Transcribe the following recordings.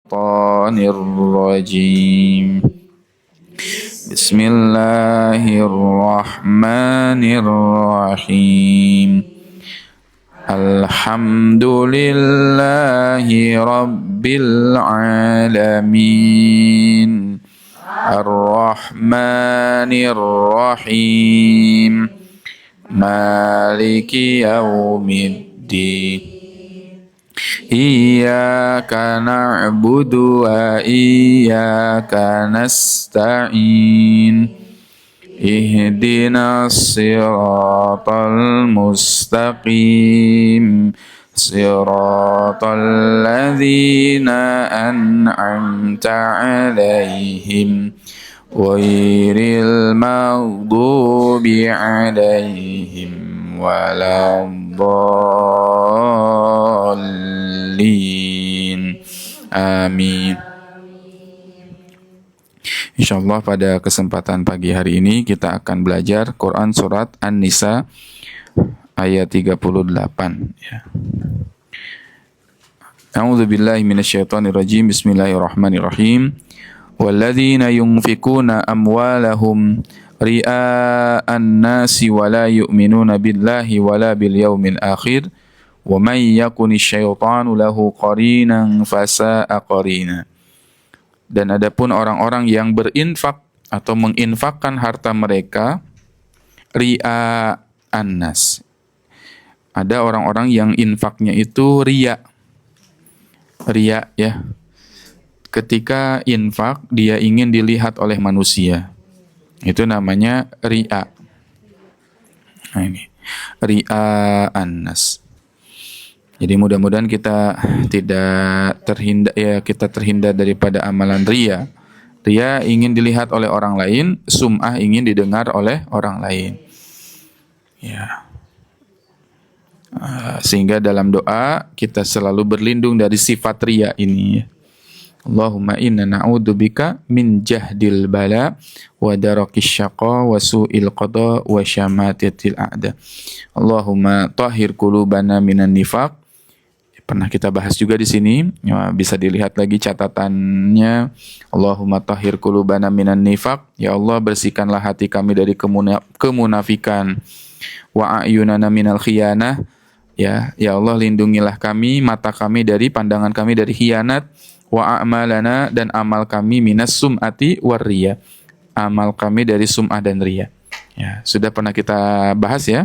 Rajim. Bismillahirrahmanirrahim. Alhamdulillahi Rabbil Alamin. Ar-Rahmanir-Rahim. Maliki Yaumiddin. Iyyaka na'budu wa iyyaka nasta'in. Ihdinas siratal mustaqim. Siratal ladzina an'amta 'alaihim ghairil maghdubi 'alaihim waladdallin. Amin. Insyaallah pada kesempatan pagi hari ini kita akan belajar Quran surat An-Nisa ayat 38 ya. A'udzubillahi minasyaitonirrajim. Bismillahirrahmanirrahim. Walladzina yunfikuna amwalahum ria'an nasi wa la yu'minuna billahi wa la bil yaumil akhir wa may yakunish syaitanu lahu qarinan fasa'a qarina. Dan adapun orang-orang yang berinfak atau menginfakkan harta mereka ria'an nas. Ada orang-orang yang infaknya itu riya. Riya ya. Ketika infak dia ingin dilihat oleh manusia. Itu namanya riya. Nah ini ria'an nas. Jadi mudah-mudahan kita tidak terhindar ya, kita terhindar daripada amalan riya. Riya ingin dilihat oleh orang lain, sum'ah ingin didengar oleh orang lain. Ya. Sehingga dalam doa kita selalu berlindung dari sifat riya ini. Allahumma inna na'udzubika min jahdil bala wa darakis syaqa wa su'il qada wa syamatatil a'da. Allahumma tahhir qulubana minan nifaq. Pernah kita bahas juga di sini, ya, bisa dilihat lagi catatannya. Allahumma tahhir qulubana minan nifaq. Ya Allah, bersihkanlah hati kami dari kemunafikan. Wa a'yunana minal khiyanah. Ya Allah, lindungilah kami, mata kami dari pandangan kami dari khianat. Wa a'malana, dan amal kami minas sum'ati warriya. Amal kami dari sum'ah dan riya. Ya, sudah pernah kita bahas ya.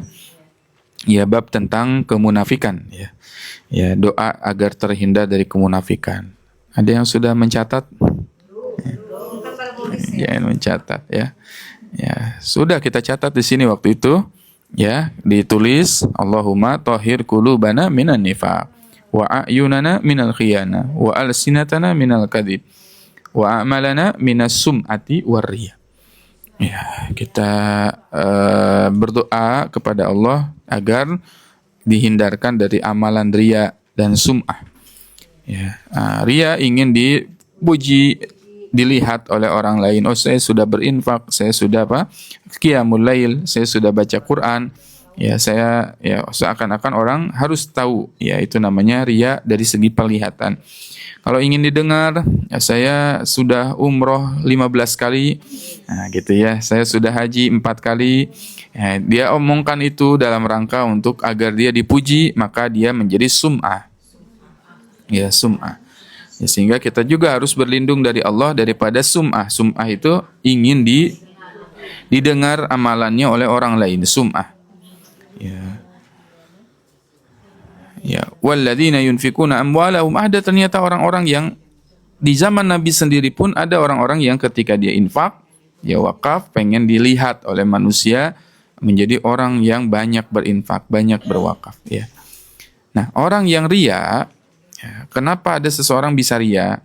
Ya, bab tentang kemunafikan ya. Ya, doa agar terhindar dari kemunafikan. Ada yang sudah mencatat? Jangan mencatat ya. Ya, sudah kita catat di sini waktu itu ya, ditulis Allahumma tahhir qulubana minan nifaq wa a'yunana minal khiyana wa alsinatana minal kadhib wa a'malana minas sum'ati warriya. Ya, kita berdoa kepada Allah agar dihindarkan dari amalan riya dan sum'ah. Ya, riya ingin dipuji, dilihat oleh orang lain. Oh, saya sudah berinfak, saya sudah qiyamul lail, saya sudah baca Quran. Ya, saya ya seakan-akan orang harus tahu. Ya, itu namanya riya dari segi penglihatan. Kalau ingin didengar, ya saya sudah umroh 15 kali. Nah, gitu ya. Saya sudah haji 4 kali. Ya, dia omongkan itu dalam rangka untuk agar dia dipuji, maka dia menjadi sum'ah. Ya, sum'ah. Ya, sehingga kita juga harus berlindung dari Allah daripada sum'ah. Sum'ah itu ingin didengar amalannya oleh orang lain, sum'ah. Ya, walladzina yunfikuna amwalahum, ada ternyata orang-orang yang di zaman Nabi sendiri pun ada orang-orang yang ketika dia infak, ya wakaf, pengen dilihat oleh manusia menjadi orang yang banyak berinfak, banyak berwakaf ya. Nah, orang yang riya, ya, kenapa ada seseorang bisa riya?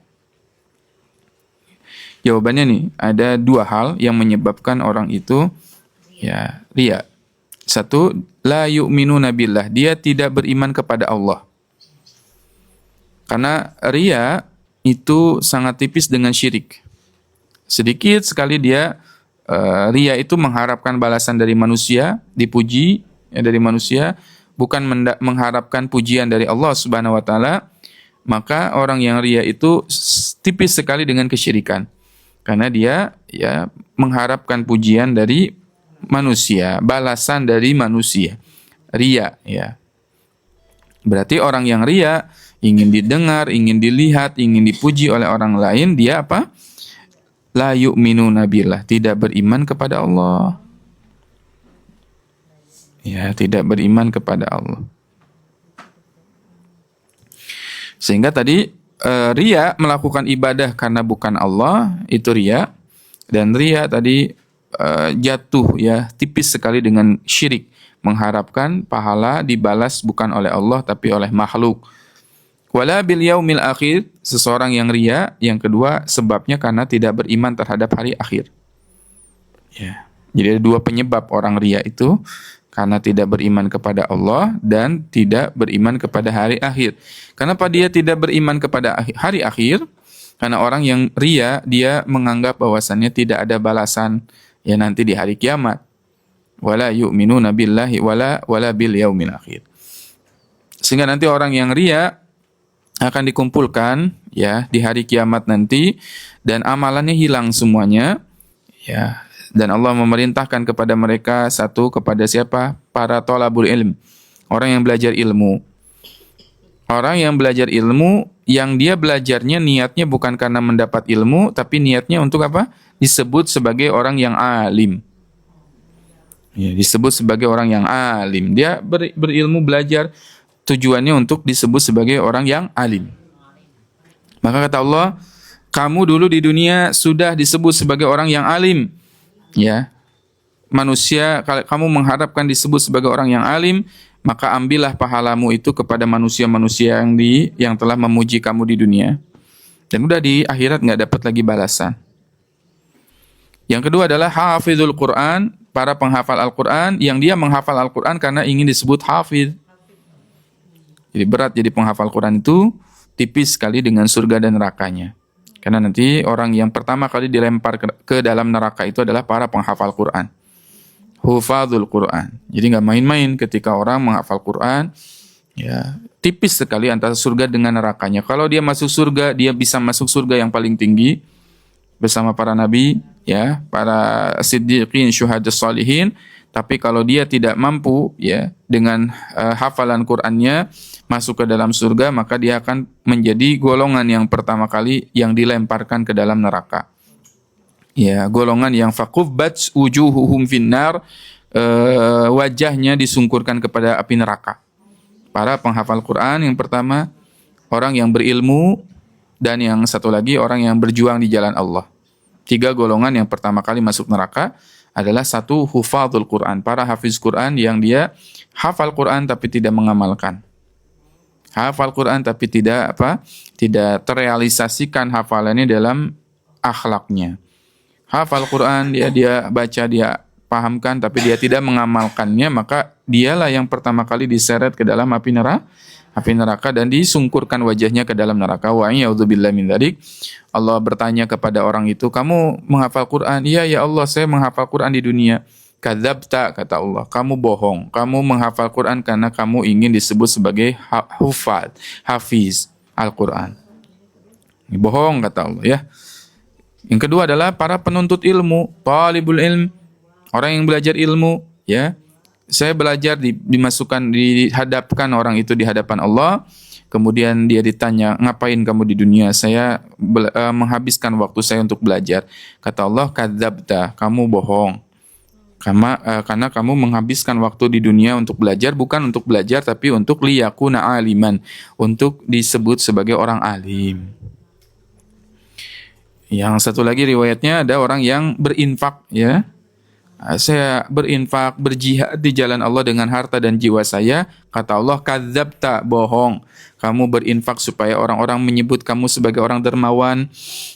Jawabannya nih, ada 2 hal yang menyebabkan orang itu ya riya. Satu, la yu'minuna billah, dia tidak beriman kepada Allah. Karena riya itu sangat tipis dengan syirik. Sedikit sekali dia riya itu mengharapkan balasan dari manusia, dipuji ya, dari manusia, bukan mengharapkan pujian dari Allah Subhanahu wa taala, maka orang yang ria itu tipis sekali dengan kesyirikan. Karena dia ya mengharapkan pujian dari manusia, balasan dari manusia. Ria ya. Berarti orang yang ria ingin didengar, ingin dilihat, ingin dipuji oleh orang lain, dia apa? La yu'minuna billah, tidak beriman kepada Allah. Ya, tidak beriman kepada Allah. Sehingga tadi ria melakukan ibadah karena bukan Allah, itu ria. Dan ria tadi jatuh ya tipis sekali dengan syirik, mengharapkan pahala dibalas bukan oleh Allah tapi oleh makhluk. Wala bil yaumil akhir, seseorang yang ria, yang kedua sebabnya karena tidak beriman terhadap hari akhir. Ya. Jadi ada dua penyebab orang ria itu, karena tidak beriman kepada Allah dan tidak beriman kepada hari akhir. Kenapa dia tidak beriman kepada hari akhir? Karena orang yang ria, dia menganggap bahwasannya tidak ada balasan ya nanti di hari kiamat. Wala yu'minuna billahi wala bil yaumil akhir. Sehingga nanti orang yang ria akan dikumpulkan ya di hari kiamat nanti dan amalannya hilang semuanya ya. Dan Allah memerintahkan kepada mereka, satu, kepada siapa? Para thalabul ilm, orang yang belajar ilmu. Orang yang belajar ilmu, yang dia belajarnya niatnya bukan karena mendapat ilmu, tapi niatnya untuk apa? Disebut sebagai orang yang alim. Ya, disebut sebagai orang yang alim. Dia berilmu, belajar, tujuannya untuk disebut sebagai orang yang alim. Maka kata Allah, kamu dulu di dunia sudah disebut sebagai orang yang alim. Ya, manusia, kalau kamu mengharapkan disebut sebagai orang yang alim, maka ambillah pahalamu itu kepada manusia-manusia yang telah memuji kamu di dunia, dan udah di akhirat nggak dapat lagi balasan. Yang kedua adalah hafizul Quran, para penghafal Al-Quran, yang dia menghafal Al-Quran karena ingin disebut hafiz. Jadi berat jadi penghafal Quran itu tipis sekali dengan surga dan nerakanya. Karena nanti orang yang pertama kali dilempar ke dalam neraka itu adalah para penghafal Quran. Hufadzul Quran. Jadi nggak main-main ketika orang menghafal Quran. Ya, tipis sekali antara surga dengan nerakanya. Kalau dia masuk surga, dia bisa masuk surga yang paling tinggi bersama para nabi, ya, para siddiqin, syuhada, sholihin. Tapi kalau dia tidak mampu ya dengan hafalan Qur'annya masuk ke dalam surga, maka dia akan menjadi golongan yang pertama kali yang dilemparkan ke dalam neraka. Ya, golongan yang faqubbat wujuhuhum finnar, wajahnya disungkurkan kepada api neraka. Para penghafal Quran yang pertama, orang yang berilmu, dan yang satu lagi orang yang berjuang di jalan Allah. 3 golongan yang pertama kali masuk neraka adalah satu, hufadzul Quran, para hafiz Quran yang dia hafal Quran tapi tidak mengamalkan. Hafal Quran tapi tidak terrealisasikan hafalannya dalam akhlaknya. Hafal Quran, dia baca, dia pahamkan tapi dia tidak mengamalkannya, maka dialah yang pertama kali diseret ke dalam api neraka dan disungkurkan wajahnya ke dalam neraka. Wa a'udzubillahi min dzalik. Allah bertanya kepada orang itu, kamu menghafal Quran? Iya ya Allah, saya menghafal Quran di dunia. Kadzabta, kata Allah, kamu bohong. Kamu menghafal Quran karena kamu ingin disebut sebagai hufad, hafiz Al-Quran. Ini bohong, kata Allah ya. Yang kedua adalah para penuntut ilmu, talibul ilm, orang yang belajar ilmu ya. Saya belajar dihadapkan orang itu di hadapan Allah. Kemudian dia ditanya, ngapain kamu di dunia? Saya menghabiskan waktu saya untuk belajar. Kata Allah, kadzabta, kamu bohong. Karena kamu menghabiskan waktu di dunia untuk belajar, bukan untuk belajar tapi untuk liyakuna aliman, untuk disebut sebagai orang alim. Yang satu lagi riwayatnya ada orang yang berinfak ya. Saya berinfak, berjihad di jalan Allah dengan harta dan jiwa saya. Kata Allah, kadzabta, bohong. Kamu berinfak supaya orang-orang menyebut kamu sebagai orang dermawan.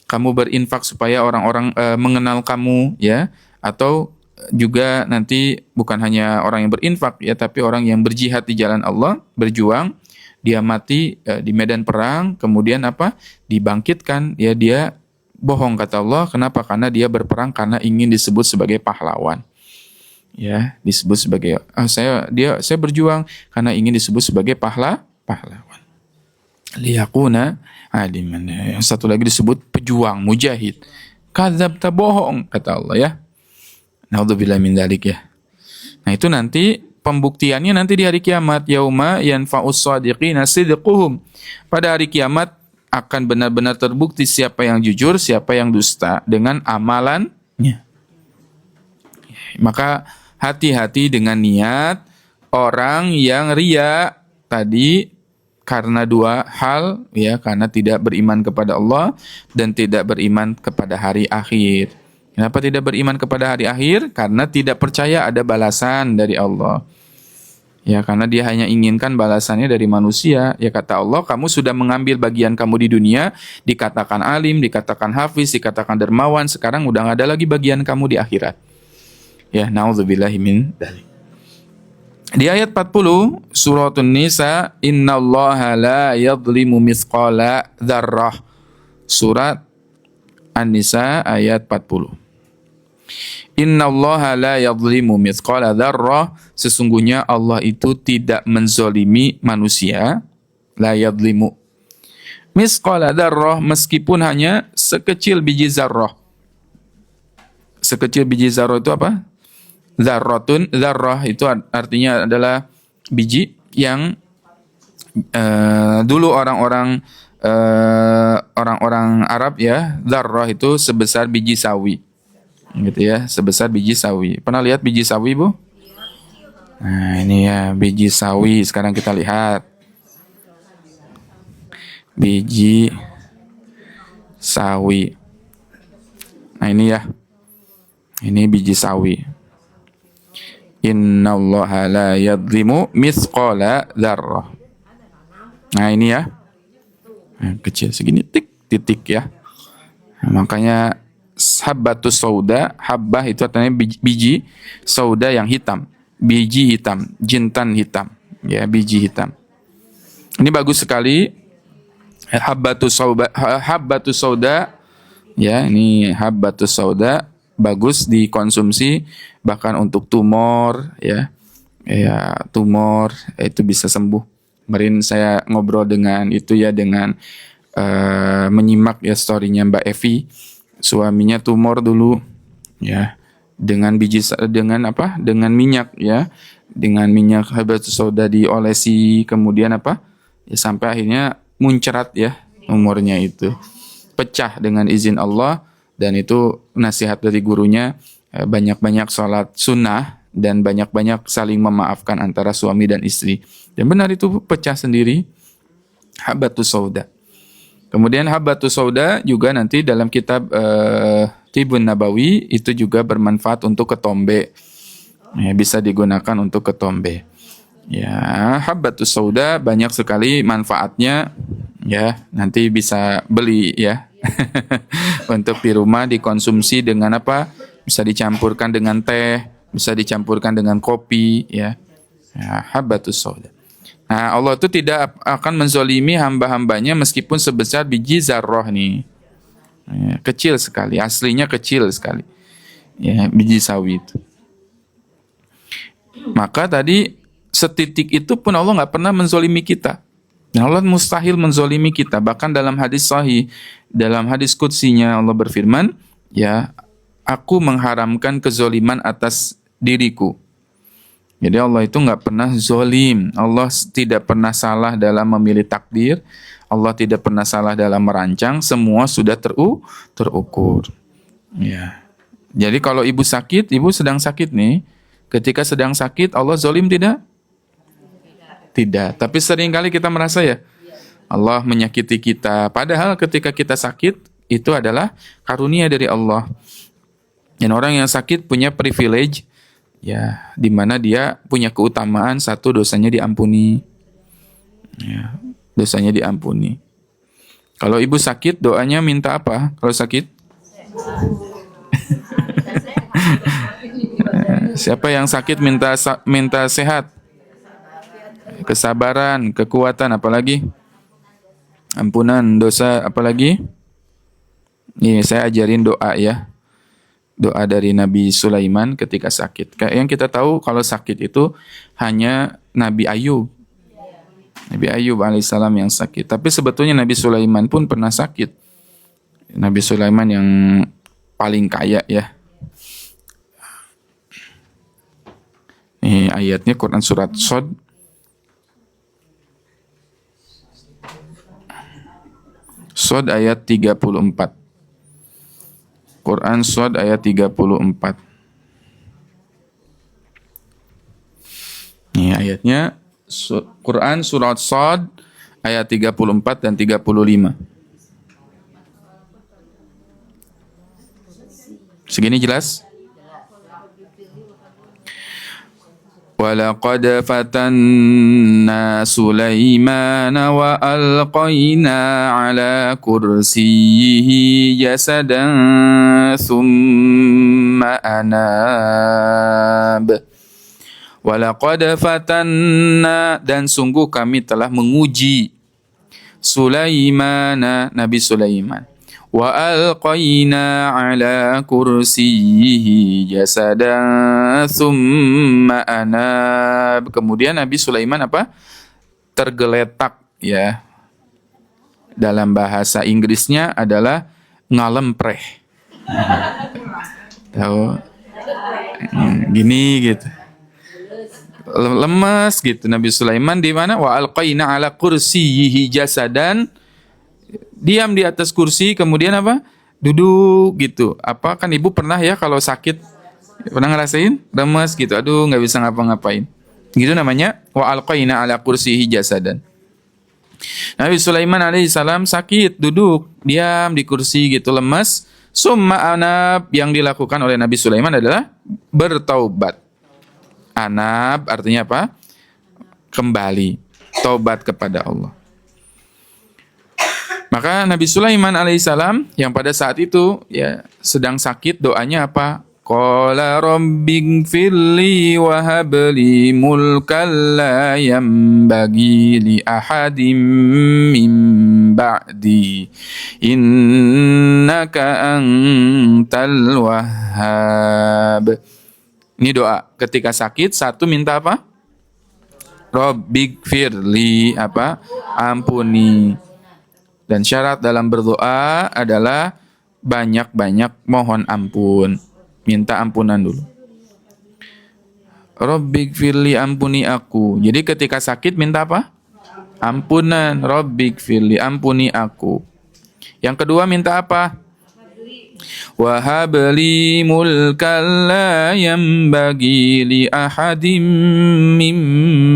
Kamu berinfak supaya orang-orang mengenal kamu ya. Atau juga nanti bukan hanya orang yang berinfak ya, tapi orang yang berjihad di jalan Allah, berjuang, dia mati di medan perang, kemudian dibangkitkan ya, dia bohong, kata Allah. Kenapa? Karena dia berperang karena ingin disebut sebagai pahlawan. Ya, disebut sebagai saya berjuang karena ingin disebut sebagai pahlawan. liyakuna aliman. Yang satu lagi disebut pejuang, mujahid. Kadzabta, bohong kata Allah ya. Naudzubillah min dzalik ya. Nah, itu nanti pembuktiannya nanti di hari kiamat, yauma yanfa'us shadiqina sidquhum. Pada hari kiamat akan benar-benar terbukti siapa yang jujur, siapa yang dusta dengan amalannya. Maka hati-hati dengan niat orang yang riya tadi karena dua hal ya, karena tidak beriman kepada Allah dan tidak beriman kepada hari akhir. Kenapa tidak beriman kepada hari akhir? Karena tidak percaya ada balasan dari Allah. Ya, karena dia hanya inginkan balasannya dari manusia. Ya, kata Allah, kamu sudah mengambil bagian kamu di dunia, dikatakan alim, dikatakan hafiz, dikatakan dermawan, sekarang udah nggak ada lagi bagian kamu di akhirat. Ya, na'udzubillahi min dzalik. Di ayat 40 surah An-Nisa, innallaha la yadhlimu mithqala dzarrah. Surat An-Nisa ayat 40. Innallaha la yadhlimu mithqala dzarrah, sesungguhnya Allah itu tidak menzolimi manusia. La yadhlimu mithqala dzarrah, meskipun hanya sekecil biji zarrah. Sekecil biji zarrah itu apa? Dzarratun, dzarrah itu artinya adalah biji yang dulu orang-orang Arab ya, dzarrah itu sebesar biji sawi. Gitu ya, sebesar biji sawi. Pernah lihat biji sawi, Bu? Nah, ini ya biji sawi. Sekarang kita lihat biji sawi. Nah, ini ya. Ini biji sawi. Innallaha la yadhlimu mithqala dzarrah. Nah, ini ya. Nah, kecil segini titik ya. Nah, makanya habbatus sauda, habbah itu artinya biji, sauda yang hitam, biji hitam, jintan hitam, ya biji hitam. Ini bagus sekali. Habbatus sauda, ya ini habbatus sauda bagus dikonsumsi bahkan untuk tumor ya tumor itu bisa sembuh. Kemarin saya ngobrol dengan itu ya dengan menyimak ya storynya Mbak Evi, suaminya tumor dulu ya dengan minyak ya, dengan minyak habbatus sauda diolesi kemudian ya sampai akhirnya muncrat ya umurnya itu pecah dengan izin Allah. Dan itu nasihat dari gurunya, banyak-banyak sholat sunnah dan banyak-banyak saling memaafkan antara suami dan istri. Dan benar itu pecah sendiri, habbatus sauda. Kemudian habbatus sauda juga nanti dalam kitab Tibun Nabawi itu juga bermanfaat untuk ketombe. Ya, bisa digunakan untuk ketombe. Ya, habbatus sauda banyak sekali manfaatnya. Ya, nanti bisa beli ya. Untuk di rumah dikonsumsi dengan apa? Bisa dicampurkan dengan teh, bisa dicampurkan dengan kopi ya. Ya, habbatus sauda. Nah, Allah itu tidak akan menzolimi hamba-hambanya meskipun sebesar biji zarrah nih. Ya, kecil sekali, aslinya kecil sekali. Ya, biji sawi itu. Maka tadi setitik itu pun Allah nggak pernah menzolimi kita. Dan Allah mustahil menzolimi kita. Bahkan dalam hadis sahih, dalam hadis qudsinya Allah berfirman, ya, aku mengharamkan kezoliman atas diriku. Jadi Allah itu nggak pernah zolim. Allah tidak pernah salah dalam memilih takdir. Allah tidak pernah salah dalam merancang. Semua sudah terukur. Ya. Jadi kalau ibu sakit, ibu sedang sakit nih. Ketika sedang sakit, Allah zolim tidak? Tidak. Tapi seringkali kita merasa ya, Allah menyakiti kita. Padahal ketika kita sakit, itu adalah karunia dari Allah. Dan orang yang sakit punya privilege, ya, di mana dia punya keutamaan, satu, dosanya diampuni. Ya, dosanya diampuni. Kalau ibu sakit, doanya minta apa? Kalau sakit? Siapa yang sakit minta sehat? Kesabaran, kekuatan, apalagi? Ampunan dosa, apalagi? Ini saya ajarin doa ya. Doa dari Nabi Sulaiman ketika sakit. Kayak yang kita tahu kalau sakit itu hanya Nabi Ayub. Nabi Ayub alaihissalam yang sakit. Tapi sebetulnya Nabi Sulaiman pun pernah sakit. Nabi Sulaiman yang paling kaya ya. Nih ayatnya Quran surat Shad. Shad ayat 34. Quran Shad ayat 34. Nih ayatnya Quran surat Shad ayat 34 dan 35. Segini jelas? Walaqad fatanna Sulaimana wa alqaina ala kursiyyihi jasadan thumma anab. Walaqad fatanna, dan sungguh kami telah menguji Sulaimana, Nabi Sulaiman. Wa alqaina ala kursiyyihi jasadan thumma anab. Kemudian Nabi Sulaiman apa? Tergeletak ya. Dalam bahasa Inggrisnya adalah ngalempreh. Tahu? Gini gitu. Lemas gitu Nabi Sulaiman di mana? Wa alqaina ala kursiyyihi jasadan. Diam di atas kursi, kemudian apa? Duduk gitu. Apa kan ibu pernah ya kalau sakit pernah ngerasain lemas gitu. Aduh, nggak bisa ngapa-ngapain. Gitu namanya wa alqaina ala kursiyyihi jasadan. Nabi Sulaiman alaihissalam sakit, duduk, diam di kursi gitu, lemas. Summa anab, yang dilakukan oleh Nabi Sulaiman adalah bertaubat. Anab artinya apa? Kembali, taubat kepada Allah. Maka Nabi Sulaiman alaihissalam yang pada saat itu ya sedang sakit, doanya apa? Qala rabbighfirli wa habli mulkan la yanbaghi li ahadin min ba'di innaka antal wahhab. Ini doa ketika sakit. Satu, minta apa? Rabbighfirli, apa? Ampuni. Dan syarat dalam berdoa adalah banyak-banyak mohon ampun. Minta ampunan dulu. Rabbighfirli, ampuni aku. Jadi ketika sakit minta apa? Ampunan. Rabbighfirli, ampuni aku. Yang kedua minta apa? Wa habli mulkan la yanbaghi li ahadin min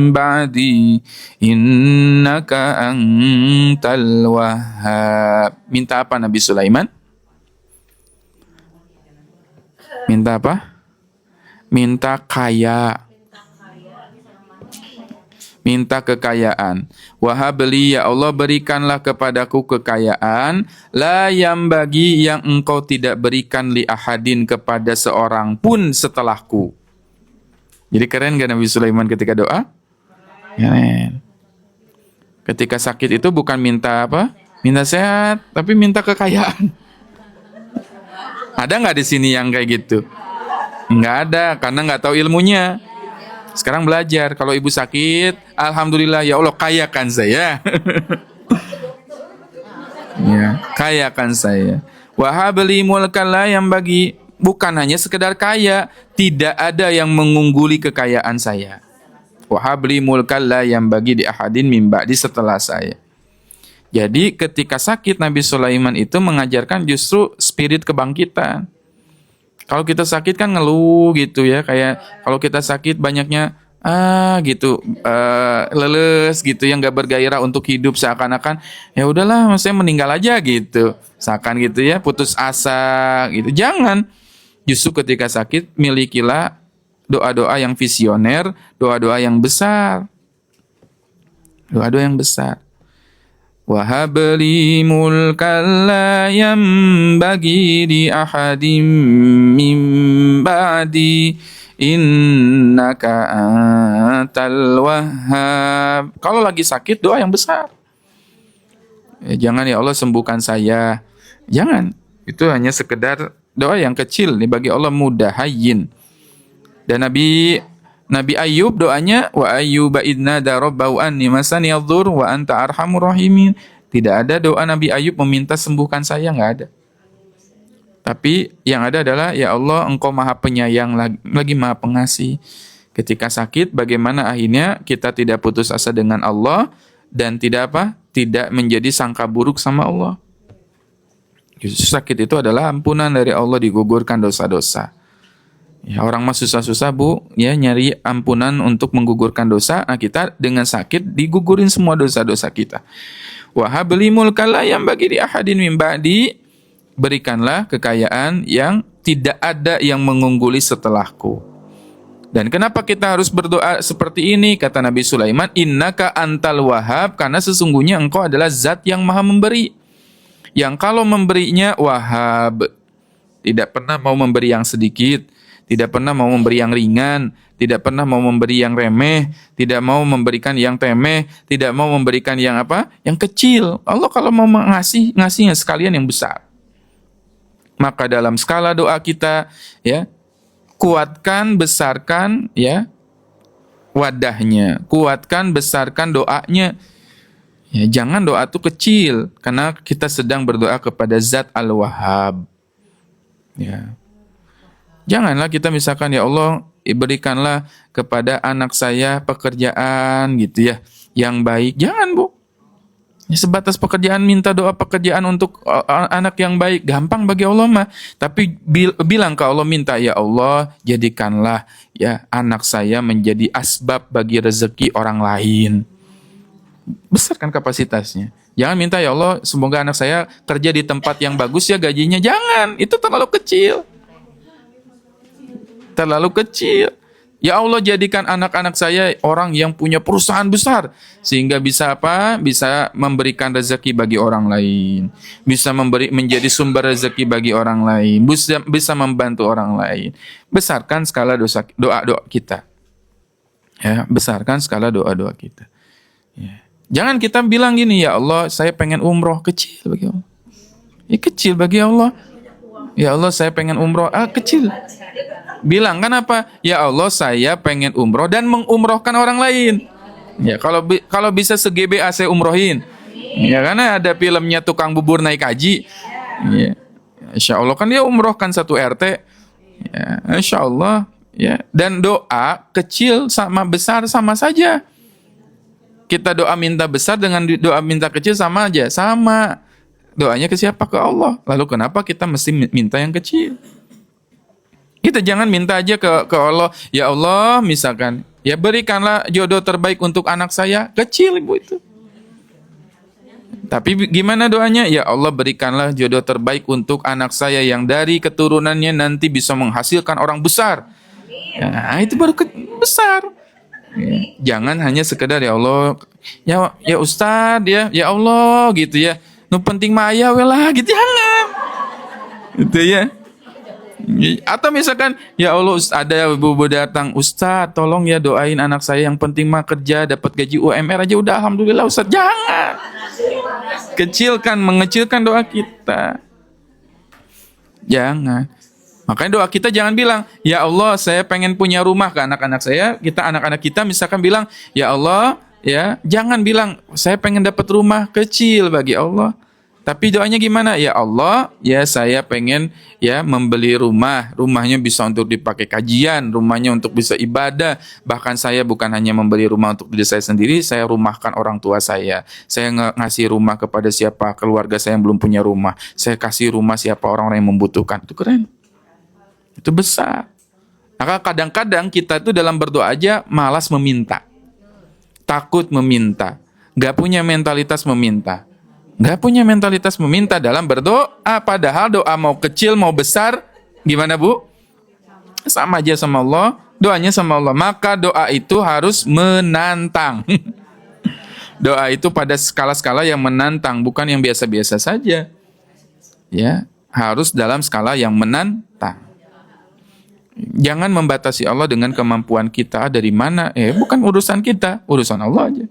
ba'di innaka antal wahhab. Minta apa Nabi Sulaiman? Minta apa? Minta kaya. Minta kekayaan. Wahabli, ya Allah berikanlah kepadaku kekayaan. La yang bagi, yang engkau tidak berikan li ahadin, kepada seorang pun setelahku. Jadi keren gak Nabi Sulaiman ketika doa? Keren. Ketika sakit itu bukan minta apa? Minta sehat, tapi minta kekayaan. Ada nggak di sini yang kayak gitu? Nggak ada, karena nggak tahu ilmunya. Sekarang belajar, kalau ibu sakit, alhamdulillah ya Allah kayakan saya. Ya, kayakan saya. Wahabli mulkan la yang bagi, bukan hanya sekedar kaya, tidak ada yang mengungguli kekayaan saya. Wahabli mulkan la yang bagi di ahadin min ba'di, setelah saya. Jadi ketika sakit Nabi Sulaiman itu mengajarkan justru spirit kebangkitan. Kalau kita sakit kan ngeluh gitu ya, kayak kalau kita sakit banyaknya gitu, leles gitu, yang nggak bergairah untuk hidup, seakan-akan ya udahlah, maksudnya meninggal aja gitu, seakan gitu ya, putus asa gitu. Jangan, justru ketika sakit milikilah doa-doa yang visioner, doa-doa yang besar, doa-doa yang besar. Wahabli mulkan la yanbaghi li ahadin min ba'di innaka antal wahhab. Kalau lagi sakit doa yang besar. Jangan ya Allah sembuhkan saya. Jangan. Itu hanya sekedar doa yang kecil nih, bagi Allah mudah, hayyin. Dan Nabi Nabi Ayub doanya wa ayyuba idna darabbahu anni masaniyadh-dhur wa anta arhamur rahimin. Tidak ada doa Nabi Ayub meminta sembuhkan saya, nggak ada. Tapi yang ada adalah ya Allah Engkau Maha Penyayang lagi Maha Pengasih. Ketika sakit bagaimana akhirnya kita tidak putus asa dengan Allah dan tidak apa? Tidak menjadi sangka buruk sama Allah. Justru sakit itu adalah ampunan dari Allah, digugurkan dosa-dosa. Ya, orang mah susah-susah Bu, ya nyari ampunan untuk menggugurkan dosa. Nah, kita dengan sakit digugurin semua dosa-dosa kita. Wa habli mulkan la yanbaghi li ahadin min ba'di, berikanlah kekayaan yang tidak ada yang mengungguli setelahku. Dan kenapa kita harus berdoa seperti ini? Kata Nabi Sulaiman, innaka antal wahhab, karena sesungguhnya engkau adalah zat yang maha memberi. Yang kalau memberinya wahhab, tidak pernah mau memberi yang sedikit, tidak pernah mau memberi yang ringan, tidak pernah mau memberi yang remeh, tidak mau memberikan yang temeh, tidak mau memberikan yang apa? Yang kecil. Allah kalau mau ngasih, ngasihnya sekalian yang besar. Maka dalam skala doa kita, ya, kuatkan, besarkan, ya, wadahnya, kuatkan, besarkan doanya. Ya, jangan doa itu kecil, karena kita sedang berdoa kepada Zat Al-Wahhab. Ya. Janganlah kita misalkan ya Allah berikanlah kepada anak saya pekerjaan gitu ya yang baik. Jangan Bu. Ya, sebatas pekerjaan, minta doa pekerjaan untuk anak yang baik gampang bagi Allah mah. Tapi bilang ke Allah, minta ya Allah jadikanlah ya anak saya menjadi asbab bagi rezeki orang lain. Besarkan kapasitasnya. Jangan minta ya Allah semoga anak saya kerja di tempat yang bagus ya gajinya. Jangan, itu terlalu kecil. Terlalu kecil. Ya Allah jadikan anak-anak saya orang yang punya perusahaan besar sehingga bisa apa? Bisa memberikan rezeki bagi orang lain, bisa menjadi sumber rezeki bagi orang lain, bisa membantu orang lain. Besarkan skala doa-doa kita. Ya, besarkan skala doa-doa kita. Ya. Jangan kita bilang gini, ya Allah saya pengen umroh, kecil bagi Allah. Ya, kecil bagi Allah. Ya Allah saya pengen umroh, kecil. Bilang kan apa? Ya Allah saya pengen umroh dan mengumrohkan orang lain. Ya kalau bisa se-GBA saya umrohin. Ya karena ada filmnya tukang bubur naik haji. Ya. Insya Allah kan dia umrohkan satu RT. Ya, Insya Allah. Ya. Dan doa kecil sama besar sama saja. Kita doa minta besar dengan doa minta kecil sama aja. Sama. Doanya ke siapa? Ke Allah. Lalu kenapa kita mesti minta yang kecil? Kita jangan minta aja ke Allah, ya Allah misalkan, ya berikanlah jodoh terbaik untuk anak saya, kecil Ibu itu. Tapi gimana doanya? Ya Allah berikanlah jodoh terbaik untuk anak saya yang dari keturunannya nanti bisa menghasilkan orang besar. Ya, itu baru besar. Ya, jangan hanya sekedar ya Allah, ya Ustadz ya Allah gitu ya. Nu penting mah aya we lah gitu, jangan. Gitu ya. Atau misalkan ya Allah ada ibu-ibu datang, Ustaz tolong ya doain anak saya yang penting mah kerja dapat gaji UMR aja udah alhamdulillah Ustaz. Jangan kecilkan, mengecilkan doa kita. Jangan. Makanya doa kita jangan bilang ya Allah saya pengen punya rumah ke anak-anak saya. Kita anak-anak kita misalkan bilang ya Allah ya, jangan bilang saya pengen dapat rumah, kecil bagi Allah. Tapi doanya gimana? Ya Allah, ya saya pengen ya membeli rumah. Rumahnya bisa untuk dipakai kajian, rumahnya untuk bisa ibadah. Bahkan saya bukan hanya membeli rumah untuk diri saya sendiri, saya rumahkan orang tua saya. Saya ngasih rumah kepada siapa keluarga saya yang belum punya rumah. Saya kasih rumah siapa orang-orang yang membutuhkan. Itu keren. Itu besar. Maka kadang-kadang kita tuh dalam berdoa aja malas meminta. Takut meminta. Gak punya mentalitas meminta. Gak punya mentalitas meminta dalam berdoa, padahal doa mau kecil mau besar, gimana Bu? Sama aja sama Allah, doanya sama Allah. Maka doa itu harus menantang. Doa itu pada skala-skala yang menantang, bukan yang biasa-biasa saja. Ya, harus dalam skala yang menantang. Jangan membatasi Allah dengan kemampuan kita dari mana. Bukan urusan kita, urusan Allah aja.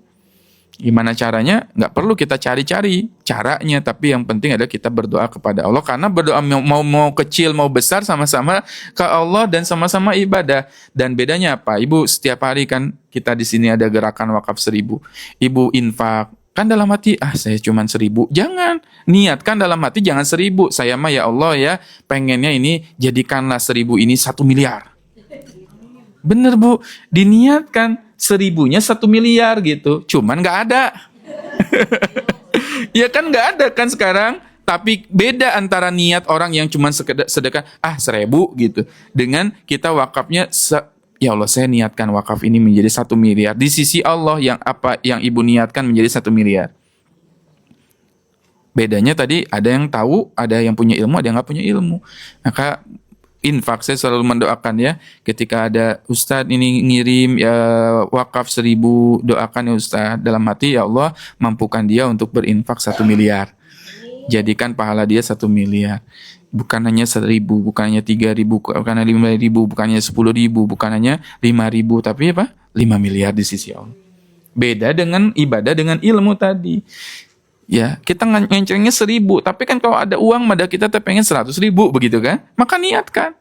Gimana caranya? Nggak perlu kita cari-cari caranya, tapi yang penting adalah kita berdoa kepada Allah, karena berdoa mau kecil mau besar sama-sama ke Allah dan sama-sama ibadah. Dan bedanya apa? Ibu setiap hari kan kita di sini ada gerakan wakaf 1.000. Ibu infak, kan dalam hati, saya cuma 1.000. Jangan, niatkan dalam hati jangan 1.000. Saya mah ya Allah ya, pengennya ini jadikanlah 1.000 ini 1 miliar. Bener Bu, diniatkan 1.000-nya 1 miliar gitu. Cuman nggak ada. Ya kan nggak ada kan sekarang. Tapi beda antara niat orang yang cuma sekedar sedekah 1.000 gitu, dengan kita wakafnya ya Allah saya niatkan wakaf ini menjadi 1 miliar. Di sisi Allah yang apa yang ibu niatkan menjadi 1 miliar. Bedanya tadi ada yang tahu, ada yang punya ilmu, ada yang nggak punya ilmu. Maka infak, saya selalu mendoakan ya, ketika ada Ustadz ini ngirim wakaf 1.000, doakan ya Ustadz dalam hati, ya Allah mampukan dia untuk berinfak 1 miliar. Jadikan pahala dia 1 miliar. Bukan hanya 1.000, bukan hanya 3.000, bukan hanya 5.000, bukan hanya 10.000, bukan hanya 5.000, tapi apa? 5 miliar di sisi Allah. Beda dengan ibadah dengan ilmu tadi. Ya, kita ngencengnya 1.000, tapi kan kalau ada uang, mada kita pengen 100.000, begitu kan? Maka niatkan.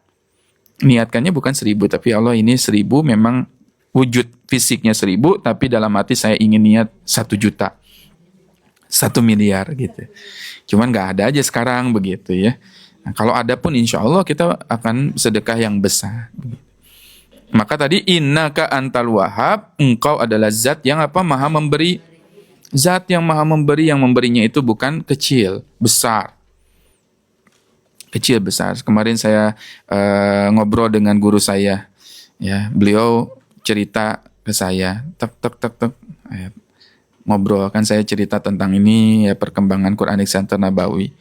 Niatkannya bukan 1.000, tapi Allah ini 1.000 memang wujud fisiknya 1.000, tapi dalam hati saya ingin niat 1 juta, 1 miliar gitu. Cuman nggak ada aja sekarang begitu ya. Nah, kalau ada pun insya Allah kita akan sedekah yang besar. Maka tadi innaka antal wahhab, engkau adalah zat yang apa? Maha memberi. Zat yang maha memberi, yang memberinya itu bukan kecil, besar. Kecil, besar. Kemarin saya ngobrol dengan guru saya. Ya, beliau cerita ke saya. Tek. Ngobrol, kan saya cerita tentang ini, ya, perkembangan Quranic Center Nabawi.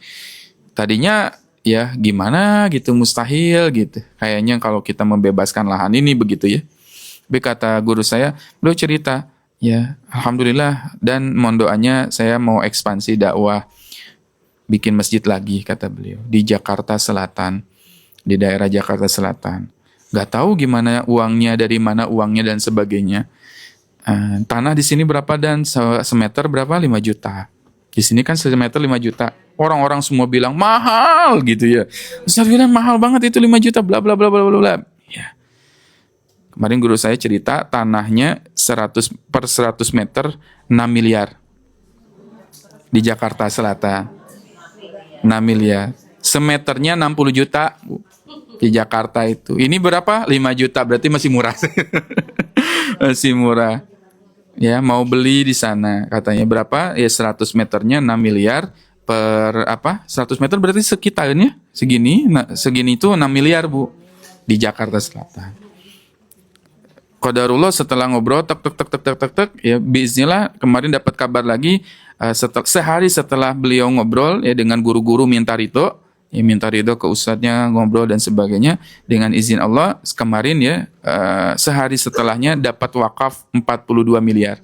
Tadinya, ya gimana gitu, mustahil gitu. Kayaknya kalau kita membebaskan lahan ini begitu ya. Tapi kata guru saya, beliau cerita, ya, alhamdulillah, dan mohon doanya saya mau ekspansi dakwah, bikin masjid lagi kata beliau di Jakarta Selatan, di daerah Jakarta Selatan. Gak tahu gimana uangnya, dari mana uangnya dan sebagainya. Tanah di sini berapa dan semeter berapa? 5 juta. Di sini kan semeter 5 juta. Orang-orang semua bilang mahal gitu ya. Ustaz bilang mahal banget itu 5 juta, bla bla bla bla bla. Ya. Kemarin guru saya cerita tanahnya 100 per 100 meter 6 miliar. Di Jakarta Selatan. 6 miliar. Semeternya 60 juta di Jakarta itu. Ini berapa? 5 juta, berarti masih murah. Masih murah. Ya, mau beli di sana katanya berapa? Ya 100 meternya 6 miliar per apa? 100 meter berarti sekitarnya segini. Nah, segini itu 6 miliar, Bu. Di Jakarta Selatan. Qadarullah setelah ngobrol tek ya bismillah kemarin dapat kabar lagi sehari setelah beliau ngobrol ya dengan guru-guru minta ridho ke ustadznya, ngobrol dan sebagainya, dengan izin Allah kemarin ya sehari setelahnya dapat wakaf 42 miliar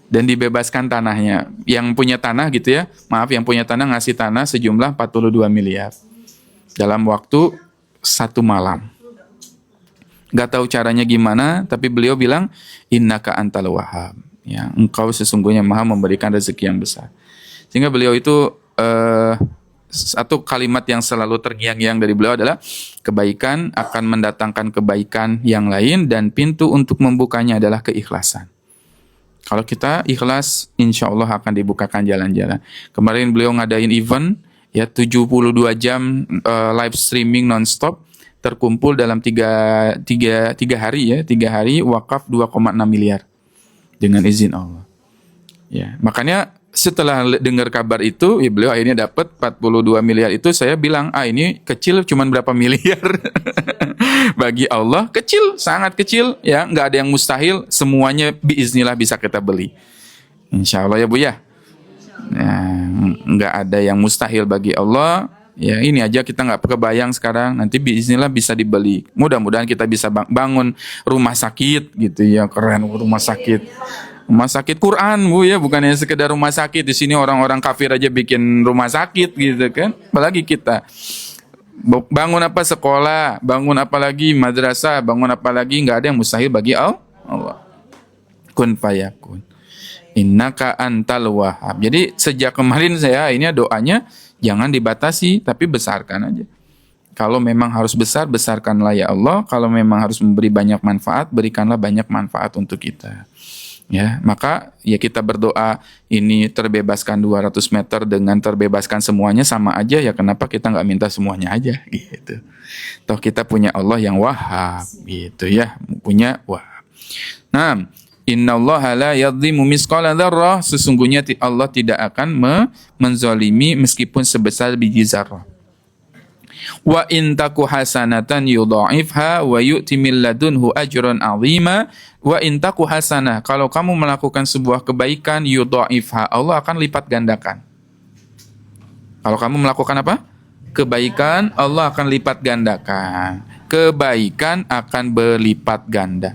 dan dibebaskan tanahnya. Yang punya tanah gitu ya, yang punya tanah ngasih tanah sejumlah 42 miliar dalam waktu 1 malam. Gak tahu caranya gimana, tapi beliau bilang innaka antal wahhab, ya, engkau sesungguhnya maha memberikan rezeki yang besar. Sehingga beliau itu satu kalimat yang selalu terngiang-ngiang dari beliau adalah kebaikan akan mendatangkan kebaikan yang lain dan pintu untuk membukanya adalah keikhlasan. Kalau kita ikhlas, insya Allah akan dibukakan jalan-jalan. Kemarin beliau ngadain event ya 72 jam live streaming non-stop, terkumpul dalam 3 hari ya, 3 hari wakaf 2,6 miliar dengan izin Allah. Ya, makanya setelah dengar kabar itu, ya beliau akhirnya dapat 42 miliar itu, saya bilang, ini kecil cuman berapa miliar. Bagi Allah kecil, sangat kecil ya, nggak ada yang mustahil, semuanya biiznillah bisa kita beli. Insya Allah ya Bu ya. Nggak ada yang mustahil bagi Allah. Ya ini aja kita nggak kebayang sekarang, nanti bismillah bisa dibeli. Mudah-mudahan kita bisa bangun rumah sakit gitu ya, keren rumah sakit. Rumah sakit Quran Bu ya, bukan hanya sekedar rumah sakit. Di sini orang-orang kafir aja bikin rumah sakit gitu kan, apalagi kita. Bangun apa sekolah, bangun apa lagi madrasah, bangun apa lagi, nggak ada yang mustahil bagi Allah. Kun fayakun. Innaka antal wahhab. Jadi sejak kemarin saya ini doanya jangan dibatasi, tapi besarkan aja. Kalau memang harus besar, besarkanlah ya Allah. Kalau memang harus memberi banyak manfaat, berikanlah banyak manfaat untuk kita. Ya, maka ya kita berdoa ini terbebaskan 200 meter dengan terbebaskan semuanya sama aja ya, kenapa kita nggak minta semuanya aja gitu. Toh kita punya Allah yang Wahhab gitu ya, punya Wahhab. Nah, innallaha la yadhimu misqala dzarrah, sesungguhnya Allah tidak akan menzalimi meskipun sebesar biji zarrah. Wa in taku hasanatan yudha'ifha wa yu'ti min ladunhu ajran 'azima. Wa in taku hasanah, kalau kamu melakukan sebuah kebaikan, yudha'ifha, Allah akan lipat gandakan. Kalau kamu melakukan apa? Kebaikan, Allah akan lipat gandakan. Kebaikan akan berlipat ganda.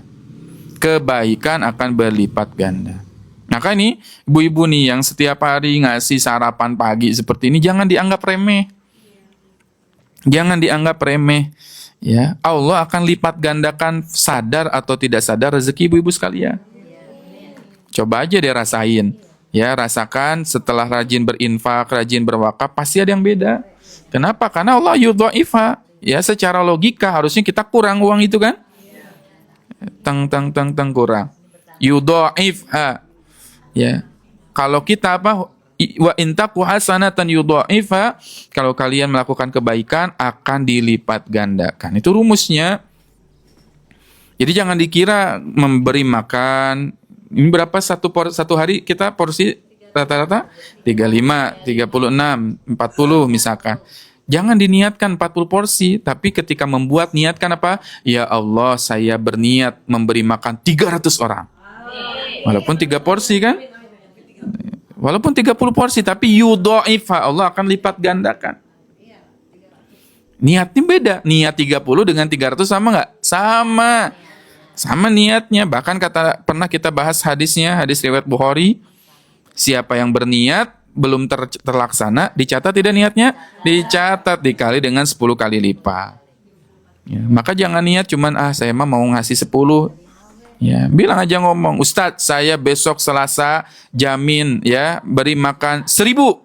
Kebaikan akan berlipat ganda. Maka ini ibu-ibu nih yang setiap hari ngasih sarapan pagi seperti ini jangan dianggap remeh. Jangan dianggap remeh, ya. Allah akan lipat gandakan sadar atau tidak sadar rezeki ibu-ibu sekalian. Coba aja deh rasain, ya, rasakan setelah rajin berinfak, rajin berwakaf, pasti ada yang beda. Kenapa? Karena Allah yudha'ifha. Ya, secara logika harusnya kita kurang uang itu kan? Tang kurang. Yudha'ifha. Ya. Kalau kita apa? Wa intaku hasanatan yudha'ifha, kalau kalian melakukan kebaikan akan dilipat gandakan. Itu rumusnya. Jadi jangan dikira memberi makan ini berapa satu hari kita porsi rata-rata 35, 36, 40 misalkan. Jangan diniatkan 40 porsi, tapi ketika membuat niatkan apa? Ya Allah, saya berniat memberi makan 300 orang. Walaupun 3 porsi kan? Walaupun 30 porsi, tapi yudha'ifha, Allah akan lipat gandakan. Niatnya beda. Niat 30 dengan 300 sama nggak? Sama. Sama niatnya. Bahkan pernah kita bahas hadisnya, hadis riwayat Bukhari. Siapa yang berniat, belum terlaksana, dicatat tidak niatnya? Dicatat, dikali dengan 10 kali lipat. Ya, maka jangan niat cuman, saya mah mau ngasih 10. Ya, bilang aja ngomong, Ustadz, saya besok Selasa jamin ya beri makan 1000.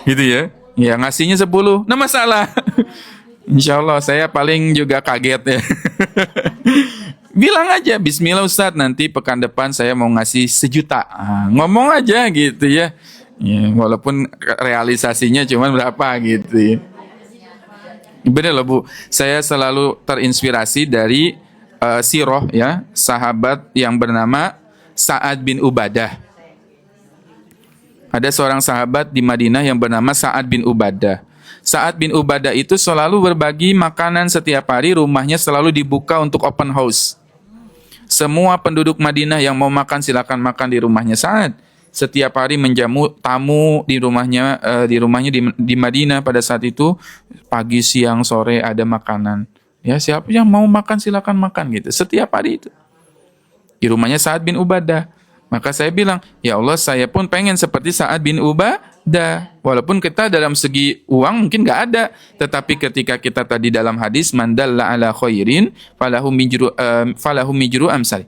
Gitu ya. Ya ngasihnya 10. Nah masalah. Insya Allah saya paling juga kaget ya. Bilang aja, Bismillah Ustadz, nanti pekan depan saya mau ngasih 1 juta. Ngomong aja gitu ya. Ya, walaupun realisasinya cuma berapa gitu ya. Bener loh Bu, saya selalu terinspirasi dari siroh ya, sahabat yang bernama Sa'ad bin Ubadah. Ada seorang sahabat di Madinah yang bernama Sa'ad bin Ubadah. Sa'ad bin Ubadah itu selalu berbagi makanan setiap hari, rumahnya selalu dibuka untuk open house. Semua penduduk Madinah yang mau makan silakan makan di rumahnya Sa'ad. Setiap hari menjamu tamu di rumahnya di Madinah pada saat itu, pagi, siang, sore ada makanan. Ya, siapa yang mau makan silakan makan gitu. Setiap hari itu. Di rumahnya Sa'ad bin Ubadah. Maka saya bilang, ya Allah, saya pun pengen seperti Sa'ad bin Ubadah. Walaupun kita dalam segi uang mungkin nggak ada, tetapi ketika kita tadi dalam hadis man dalla ala khairin falahu mijru amsal.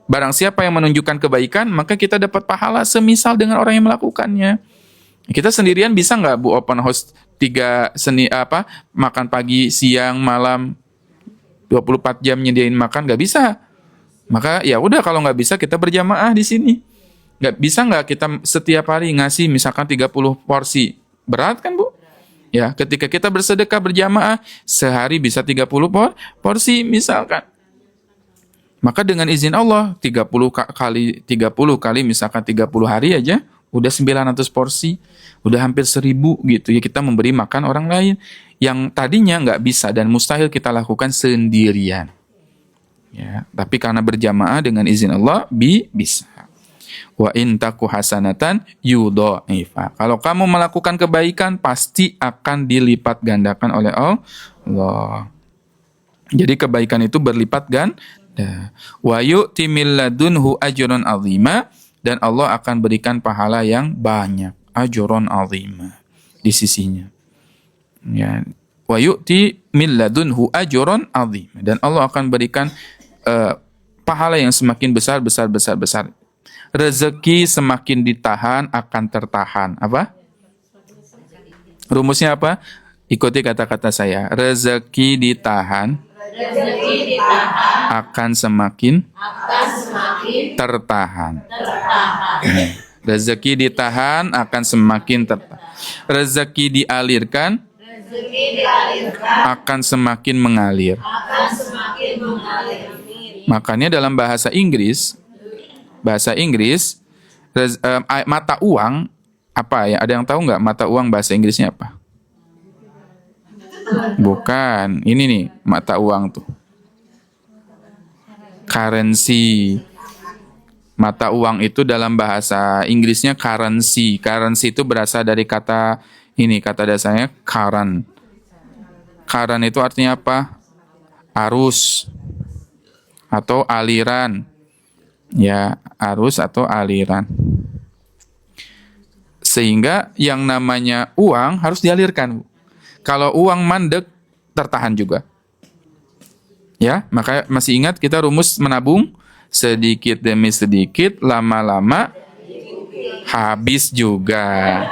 Barang siapa yang menunjukkan kebaikan, maka kita dapat pahala semisal dengan orang yang melakukannya. Kita sendirian bisa nggak Bu open house 3 makan pagi, siang, malam 24 jam nyediain makan? Nggak bisa. Maka ya udah, kalau nggak bisa kita berjamaah di sini. Nggak bisa nggak kita setiap hari ngasih misalkan 30 porsi? Berat kan Bu? Ya, ketika kita bersedekah berjamaah sehari bisa 30 porsi misalkan. Maka dengan izin Allah 30 kali misalkan 30 hari aja udah 900 porsi, udah hampir 1000 gitu ya, kita memberi makan orang lain yang tadinya nggak bisa dan mustahil kita lakukan sendirian. Ya, tapi karena berjamaah dengan izin Allah bisa. Wa in taku hasanatan yudha'ifha. Kalau kamu melakukan kebaikan pasti akan dilipat gandakan oleh Allah. Jadi kebaikan itu berlipat ganda. Wa yu'ti min ladunhu ajran 'azima, dan Allah akan berikan pahala yang banyak, ajran 'azima di sisinya. Ya, wa yu'ti min ladunhu ajran 'azima, dan Allah akan berikan pahala yang semakin besar. Rezeki semakin ditahan akan tertahan. Apa? Rumusnya apa? Ikuti kata-kata saya. Rezeki ditahan akan semakin tertahan. Rezeki ditahan akan semakin tertahan. Rezeki dialirkan akan semakin mengalir. Makanya dalam bahasa Inggris, mata uang apa ya? Ada yang tahu nggak mata uang bahasa Inggrisnya apa? Bukan, ini nih mata uang tuh. Currency. Mata uang itu dalam bahasa Inggrisnya currency. Currency itu berasal dari kata dasarnya current. Current itu artinya apa? Arus atau aliran. Ya, arus atau aliran. Sehingga yang namanya uang harus dialirkan. Kalau uang mandek, tertahan juga. Ya, maka masih ingat kita rumus menabung sedikit demi sedikit, lama-lama habis juga.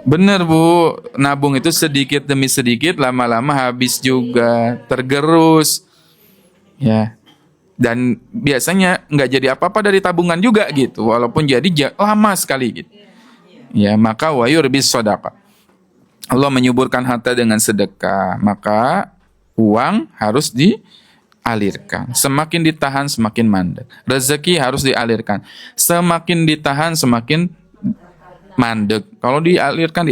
Bener Bu, nabung itu sedikit demi sedikit, lama-lama habis juga, tergerus. Ya, dan biasanya nggak jadi apa-apa dari tabungan juga gitu, walaupun jadi lama sekali gitu. Ya, maka wayurbis shadaqah. Allah menyuburkan harta dengan sedekah, maka uang harus dialirkan. Semakin ditahan semakin mandek. Rezeki harus dialirkan. Semakin ditahan semakin mandek. Kalau dialirkan.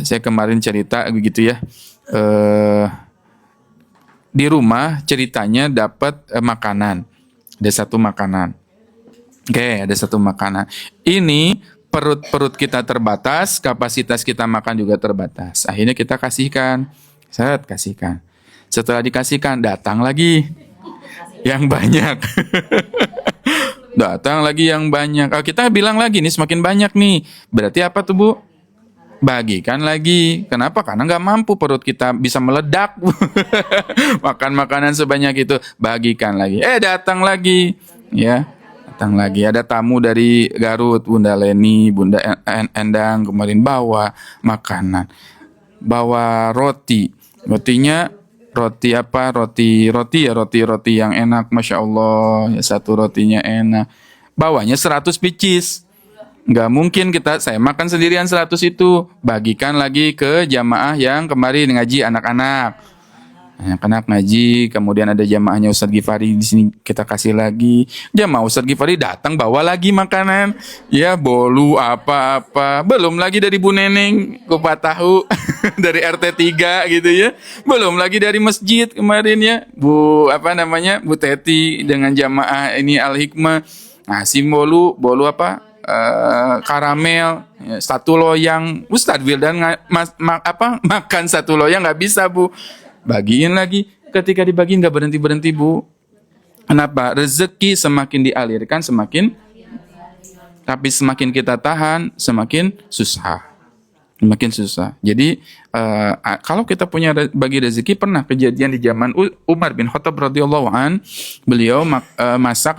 Saya kemarin cerita begitu ya. Di rumah ceritanya dapat makanan. Ada satu makanan. Oke, ada satu makanan. Ini perut kita terbatas, kapasitas kita makan juga terbatas. Akhirnya kita kasihkan. Kasihkan. Setelah dikasihkan, datang lagi yang banyak. Datang lagi yang banyak. Kita bilang lagi nih semakin banyak nih. Berarti apa tuh Bu? Bagikan lagi. Kenapa? Karena nggak mampu, perut kita bisa meledak. Makan makanan sebanyak itu. Bagikan lagi. Datang lagi. Ya, datang lagi. Ada tamu dari Garut, Bunda Leni, Bunda Endang kemarin bawa makanan. Bawa roti. Rotinya roti apa? Roti yang enak, Masya Allah. Ya, satu rotinya enak. Bawanya 100 pieces. Nggak mungkin saya makan sendirian 100 itu. Bagikan lagi ke jamaah yang kemarin ngaji anak-anak. Anak-anak ngaji, kemudian ada jamaahnya Ustadz Gifari di sini kita kasih lagi. Jamaah Ustadz Gifari datang bawa lagi makanan. Ya, bolu apa-apa. Belum lagi dari Bu Neneng kupat tahu dari RT 3 gitu ya. Belum lagi dari masjid kemarin ya. Bu Teti dengan jamaah ini Al Hikmah. Ngasih bolu apa? Karamel, satu loyang. Ustadz Wildan makan satu loyang nggak bisa Bu. Bagiin lagi. Ketika dibagiin nggak berhenti Bu. Kenapa? Rezeki semakin dialirkan tapi semakin kita tahan semakin susah. Jadi kalau kita punya bagi rezeki, pernah kejadian di zaman Umar bin Khattab radhiyallahu an, beliau masak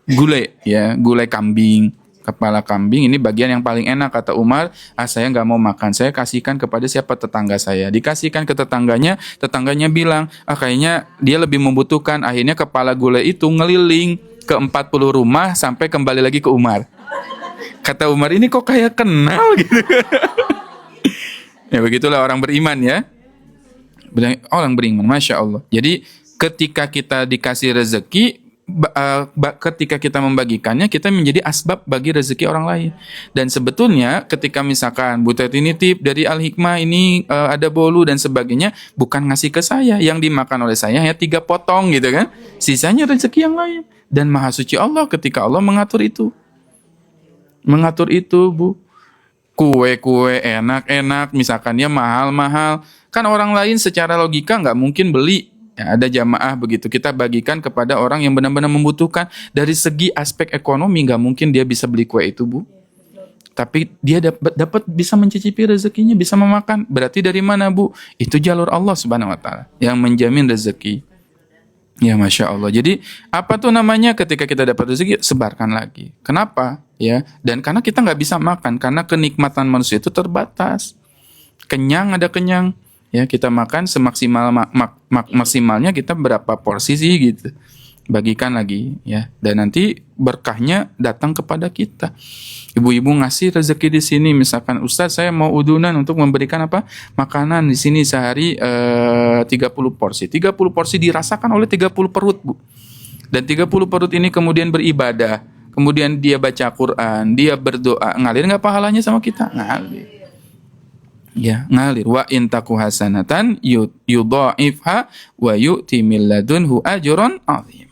gulai kambing, kepala kambing. Ini bagian yang paling enak, kata Umar. Saya nggak mau makan, saya kasihkan kepada siapa? Tetangga saya. Dikasihkan ke tetangganya bilang, kayaknya dia lebih membutuhkan. Akhirnya kepala gulai itu ngeliling ke 40 rumah sampai kembali lagi ke Umar. Kata Umar, ini kok kayak kenal gitu. Ya begitulah orang beriman ya. Orang beriman, Masya Allah. Jadi ketika kita dikasih rezeki, ketika kita membagikannya, kita menjadi asbab bagi rezeki orang lain. Dan sebetulnya ketika misalkan Bu Teti nitip dari Al Hikmah ini ada bolu dan sebagainya, bukan ngasih ke saya, yang dimakan oleh saya hanya 3 potong gitu kan, sisanya rezeki yang lain. Dan Maha Suci Allah ketika Allah mengatur itu Bu. Kue enak-enak, misalkan ya mahal-mahal, kan orang lain secara logika nggak mungkin beli. Ya, ada jamaah begitu, kita bagikan kepada orang yang benar-benar membutuhkan. Dari segi aspek ekonomi nggak mungkin dia bisa beli kue itu Bu, tapi dia dapat bisa mencicipi rezekinya, bisa memakan. Berarti dari mana Bu? Itu jalur Allah Subhanahu Wa Taala yang menjamin rezeki. Ya, Masya Allah. Jadi apa tuh namanya ketika kita dapat rezeki, sebarkan lagi. Kenapa? Ya, dan karena kita nggak bisa makan, karena kenikmatan manusia itu terbatas. Kenyang ada kenyang, ya kita makan semaksimal maksimalnya kita berapa porsi sih gitu. Bagikan lagi ya, dan nanti berkahnya datang kepada kita. Ibu-ibu ngasih rezeki di sini, misalkan Ustadz saya mau udunan untuk memberikan apa makanan di sini sehari 30 porsi. 30 porsi dirasakan oleh 30 perut, Bu. Dan 30 perut ini kemudian beribadah, kemudian dia baca Quran, dia berdoa, ngalir nggak pahalanya sama kita? Ngalir. Ya, ngalir. Wa in taku hasanatan yudha'ifha wa yu'ti min ladunhu ajran 'azima.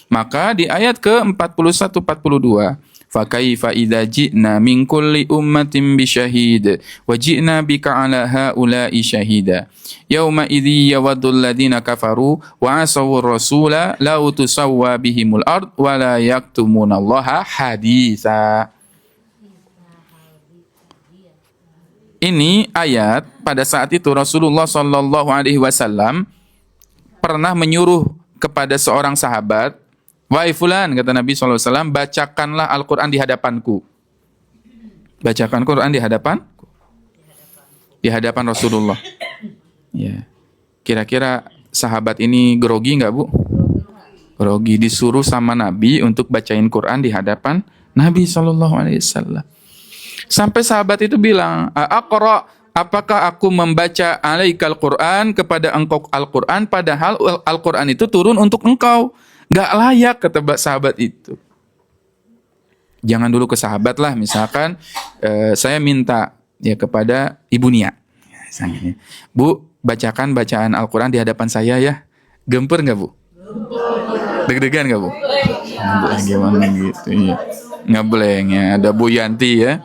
Maka di ayat ke-41 42, fa kaifa idza ji'na min kulli ummatin bi syahid wa ji'na bika 'ala haula'i syahida. Yauma idzi yawaddul ladzina kafaru wa asaw rasula la tusawwa bihimul ard wa la yaktumunallaha haditsa. Ini ayat pada saat itu Rasulullah Shallallahu Alaihi Wasallam pernah menyuruh kepada seorang sahabat, wahai fulan, kata Nabi Shallallahu Alaihi Wasallam, bacakanlah Al-Quran di hadapanku. Bacakan Quran di hadapan Rasulullah. Ya, kira-kira sahabat ini grogi nggak, Bu? Grogi, disuruh sama Nabi untuk bacain Quran di hadapan Nabi Shallallahu Alaihi Wasallam. Sampai sahabat itu bilang, Aqra, apakah aku membaca alaikal Quran kepada engkau Al-Quran, padahal Al-Quran itu turun untuk engkau. Gak layak, kata sahabat itu. Jangan dulu ke sahabat lah, misalkan saya minta ya kepada Ibu Nia. Bu, bacakan bacaan Al-Quran di hadapan saya ya. Gemper gak, Bu? Deg-degan gak, Bu? Gimana gitu, iya. Ngebleng ya, ada Bu Yanti ya.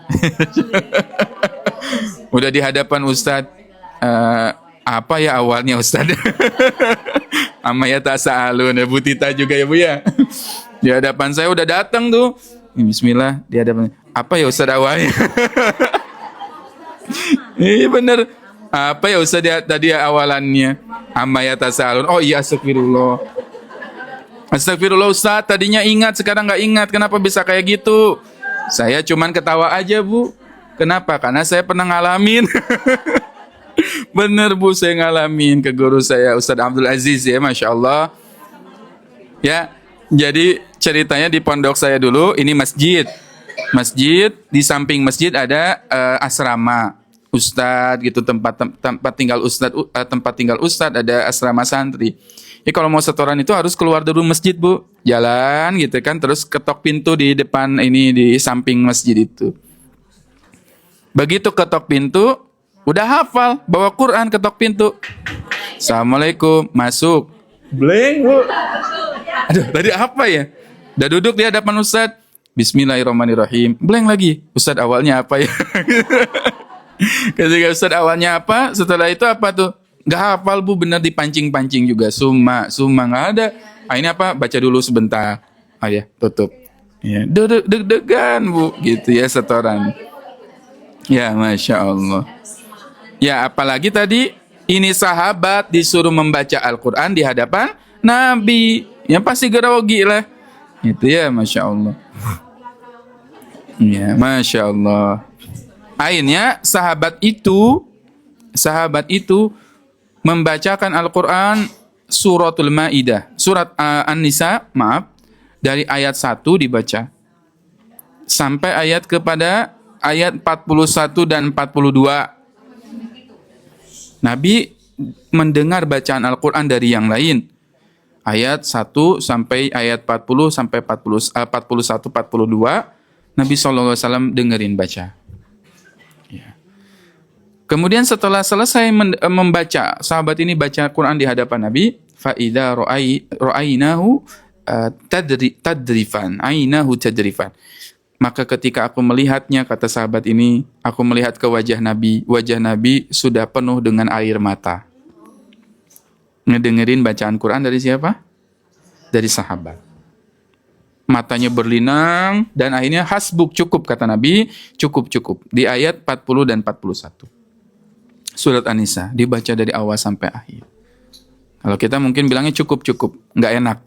Udah di hadapan Ustadz, apa ya awalnya Ustadz? Amaya tasa'alun ya, Bu Tita juga ya Bu ya. Di hadapan saya udah datang tuh. Bismillah, di hadapan. Apa ya Ustadz awalnya? Iya bener. Apa ya Ustadz tadi awalannya? Amaya tasa'alun. Oh iya, astagfirullah. Astagfirullah Ustaz, tadinya ingat, sekarang nggak ingat. Kenapa bisa kayak gitu? Saya cuman ketawa aja, Bu. Kenapa? Karena saya pernah ngalamin. Bener, Bu, saya ngalamin ke guru saya, Ustaz Abdul Aziz ya, Masya Allah. Ya, jadi ceritanya di pondok saya dulu, ini masjid. Masjid, di samping masjid ada asrama Ustadz gitu, tempat tinggal Ustadz, ada asrama santri. Ya kalau mau setoran itu harus keluar dari masjid, Bu. Jalan gitu kan, terus ketok pintu di depan ini, di samping masjid itu. Begitu ketok pintu, udah hafal, bawa Quran, ketok pintu. Assalamualaikum, masuk. Bleng, Bu. Aduh, tadi apa ya? Udah duduk di hadapan Ustadz. Bismillahirrahmanirrahim. Bleng lagi. Ustadz awalnya apa ya? Ketika Ustadz awalnya apa, setelah itu apa tuh? Gak hafal, Bu, benar dipancing-pancing juga. Summa nggak ada. Ini apa? Baca dulu sebentar. Ya, tutup. Ya, deg-degan, Bu, gitu ya setoran. Ya, Masya Allah. Ya, apalagi tadi ini sahabat disuruh membaca Al-Quran di hadapan Nabi. Ya pasti grogi lah. Itu ya, Masya Allah. Ya, Masya Allah. Akhirnya sahabat itu membacakan Al-Quran suratul Ma'idah, surat An-Nisa, dari ayat 1 dibaca sampai ayat kepada ayat 41 dan 42. Nabi mendengar bacaan Al-Quran dari yang lain. Ayat 1 sampai ayat 40 sampai 41 42, Nabi SAW dengerin baca. Kemudian setelah selesai membaca, sahabat ini baca Quran di hadapan Nabi, faida ra'ainahu tadrifan, ainahu tadrifan. Maka ketika aku melihatnya, kata sahabat ini, aku melihat ke wajah Nabi sudah penuh dengan air mata. Ngedengerin bacaan Quran dari siapa? Dari sahabat. Matanya berlinang dan akhirnya hasbuk, cukup, kata Nabi, cukup. Di ayat 40 dan 41. Surat An-Nisa dibaca dari awal sampai akhir. Kalau kita mungkin bilangnya cukup, nggak enak.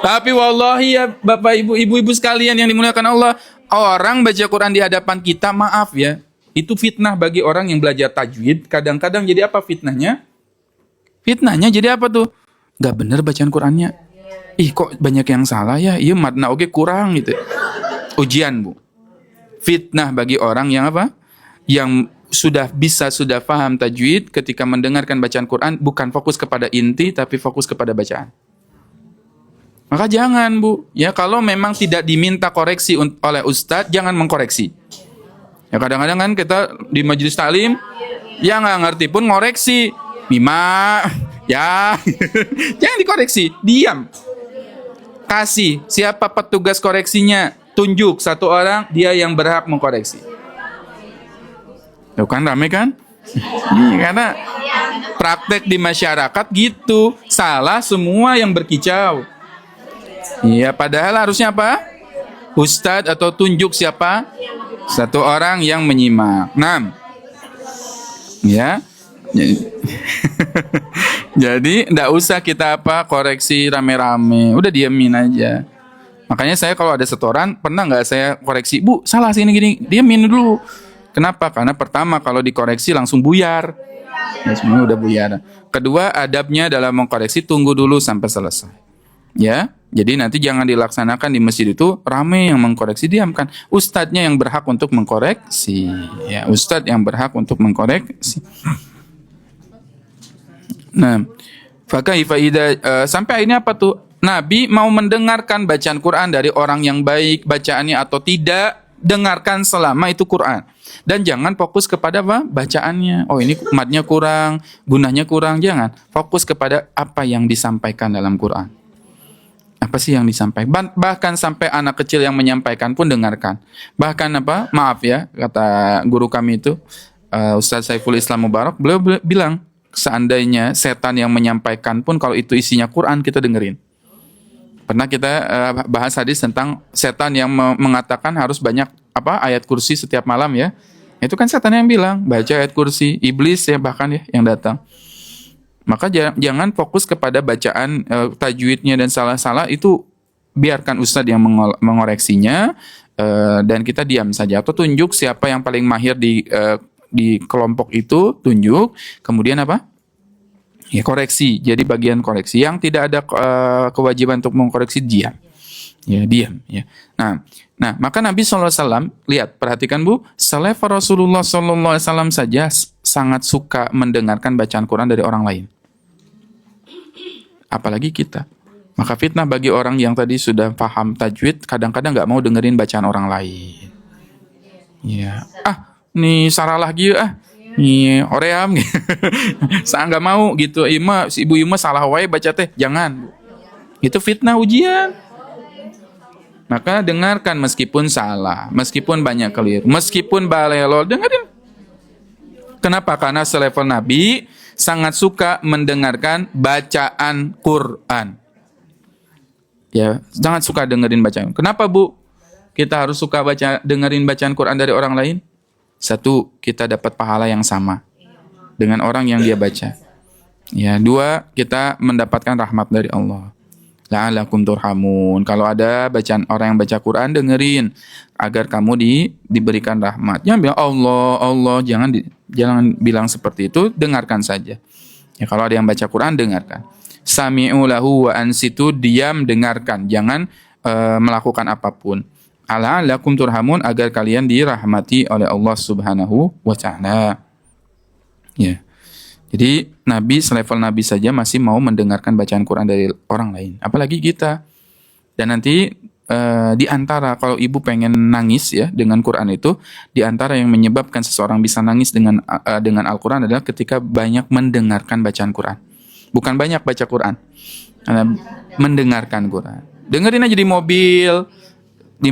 Tapi wallahi ya Bapak Ibu, ibu-ibu sekalian yang dimuliakan Allah, orang baca Quran di hadapan kita, maaf ya, itu fitnah bagi orang yang belajar tajwid. Kadang-kadang jadi apa fitnahnya? Fitnahnya jadi apa tuh? Nggak bener bacaan Qurannya. Ih kok banyak yang salah ya? Iya makna oke kurang gitu. Ujian Bu. Fitnah bagi orang yang apa? Yang sudah paham tajwid ketika mendengarkan bacaan Quran bukan fokus kepada inti tapi fokus kepada bacaan. Maka jangan Bu, ya kalau memang tidak diminta koreksi oleh ustadz, jangan mengkoreksi. Ya kadang-kadang kan kita di majelis taklim, ya nggak ngerti pun ngoreksi, Mima, ya, jangan dikoreksi, diam. Kasih siapa petugas koreksinya, tunjuk satu orang dia yang berhak mengkoreksi. Tuh kan rame kan? Karena praktek di masyarakat gitu, salah semua yang berkicau. Iya, padahal harusnya apa? Ustadz atau tunjuk siapa? Satu orang yang menyimak. 6. Ya. Jadi enggak usah kita apa koreksi rame-rame. Udah diamin aja. Makanya saya kalau ada setoran, pernah nggak saya koreksi, Bu, salah sini gini, diamin dulu. Kenapa? Karena pertama kalau dikoreksi langsung buyar. Ya, semuanya udah buyar. Kedua, adabnya dalam mengkoreksi tunggu dulu sampai selesai. Ya, jadi nanti jangan dilaksanakan di masjid itu ramai yang mengkoreksi, diamkan. Ustadznya yang berhak untuk mengkoreksi. Ya, ustadz yang berhak untuk mengkoreksi. Nah, sampai ini apa tuh? Nabi mau mendengarkan bacaan Quran dari orang yang baik bacaannya atau tidak, dengarkan selama itu Quran. Dan jangan fokus kepada apa? Bacaannya. Oh ini matnya kurang, gunanya kurang. Jangan. Fokus kepada apa yang disampaikan dalam Quran. Apa sih yang disampaikan? Bahkan sampai anak kecil yang menyampaikan pun dengarkan. Bahkan apa? Maaf ya, kata guru kami itu, Ustaz Saiful Islam Mubarak, beliau bilang, seandainya setan yang menyampaikan pun kalau itu isinya Quran, kita dengerin. Pernah kita bahas hadis tentang setan yang mengatakan harus banyak apa ayat kursi setiap malam ya. Itu kan setan yang bilang, baca ayat kursi. Iblis ya bahkan ya yang datang. Maka jangan fokus kepada bacaan tajwidnya dan salah-salah, itu biarkan ustadz yang mengoreksinya, dan kita diam saja atau tunjuk siapa yang paling mahir di kelompok itu, tunjuk, kemudian apa? Ya koreksi, jadi bagian koreksi. Yang tidak ada kewajiban untuk mengkoreksi, diam. Ya diam ya. Nah, maka Nabi SAW, lihat, perhatikan Bu, selevel Rasulullah SAW saja sangat suka mendengarkan bacaan Quran dari orang lain. Apalagi kita. Maka fitnah bagi orang yang tadi sudah paham tajwid, kadang-kadang nggak mau dengerin bacaan orang lain. Ya, nih Sarah lagi nih Oream, saya nggak mau gitu. Si ibu Ima salah wae baca teh, jangan. Itu fitnah ujian. Maka dengarkan meskipun salah, meskipun banyak keliru, meskipun balelol, dengerin. Kenapa? Karena selevel Nabi sangat suka mendengarkan bacaan Quran. Ya, sangat suka dengerin bacaan. Kenapa Bu? Kita harus suka dengerin bacaan Quran dari orang lain. Satu, kita dapat pahala yang sama dengan orang yang dia baca. Ya, dua, kita mendapatkan rahmat dari Allah. La'alakum turhamun. Kalau ada bacaan orang yang baca Quran, dengerin agar kamu diberikan rahmat. Jangan bilang Allah, jangan bilang seperti itu, dengarkan saja. Ya, kalau ada yang baca Quran, dengarkan. Sami'u lahu wa ansitu, diam, dengarkan. Jangan melakukan apapun. La'alakum turhamun, agar kalian dirahmati oleh Allah Subhanahu wa ta'ala. Ya. Jadi selevel Nabi saja masih mau mendengarkan bacaan Quran dari orang lain, apalagi kita. Dan nanti di antara, kalau ibu pengen nangis ya dengan Quran itu, di antara yang menyebabkan seseorang bisa nangis dengan Al-Quran adalah ketika banyak mendengarkan bacaan Quran. Bukan banyak baca Quran, mendengarkan Quran. Dengerin aja di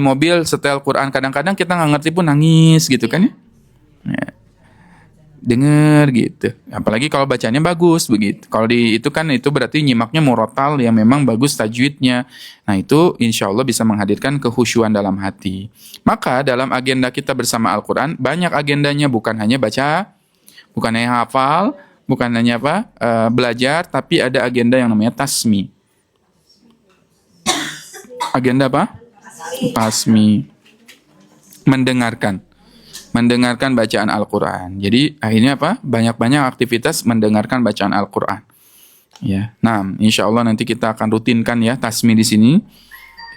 mobil setel Quran. Kadang-kadang kita nggak ngerti pun nangis gitu kan ya. Dengar gitu, apalagi kalau bacanya bagus begitu. Kalau itu berarti nyimaknya murotal yang memang bagus tajwidnya. Nah itu insya Allah bisa menghadirkan kehusyuan dalam hati. Maka dalam agenda kita bersama Al-Quran banyak agendanya, bukan hanya baca, bukan hanya hafal, bukan hanya apa belajar, tapi ada agenda yang namanya tasmi. Agenda apa? Tasmi. Mendengarkan bacaan Al-Quran. Jadi akhirnya apa? Banyak-banyak aktivitas mendengarkan bacaan Al-Quran. Ya, nah, insya Allah nanti kita akan rutinkan ya tasmi di sini.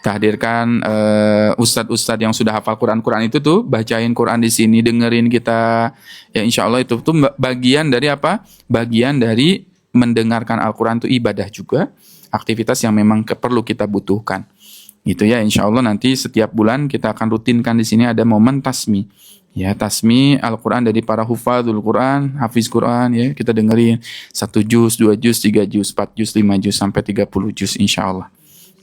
Kita hadirkan ustadz-ustadz yang sudah hafal Quran itu tuh bacain Quran di sini, dengerin kita. Ya insya Allah itu tuh bagian dari apa? Bagian dari mendengarkan Al-Quran itu ibadah juga, aktivitas yang memang perlu kita butuhkan. Gitu ya, insya Allah nanti setiap bulan kita akan rutinkan di sini ada momen tasmi. Ya, tasmi Al-Quran dari para hufadzul Quran, hafiz Quran ya, kita dengerin 1 juz, 2 juz, 3 juz, 4 juz, 5 juz, sampai 30 juz insya Allah.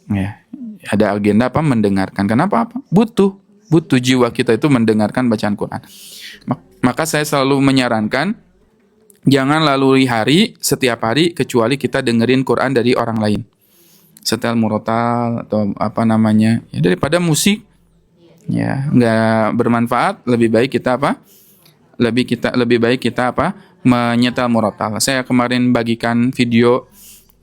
Ya, ada agenda apa? Mendengarkan. Kenapa? Apa? Butuh jiwa kita itu mendengarkan bacaan Quran. Maka saya selalu menyarankan jangan lalui hari setiap hari kecuali kita dengerin Quran dari orang lain. Setel murotal atau apa namanya, ya daripada musik ya nggak bermanfaat, lebih baik kita apa? Lebih baik kita apa? Menyetel murotal. Saya kemarin bagikan video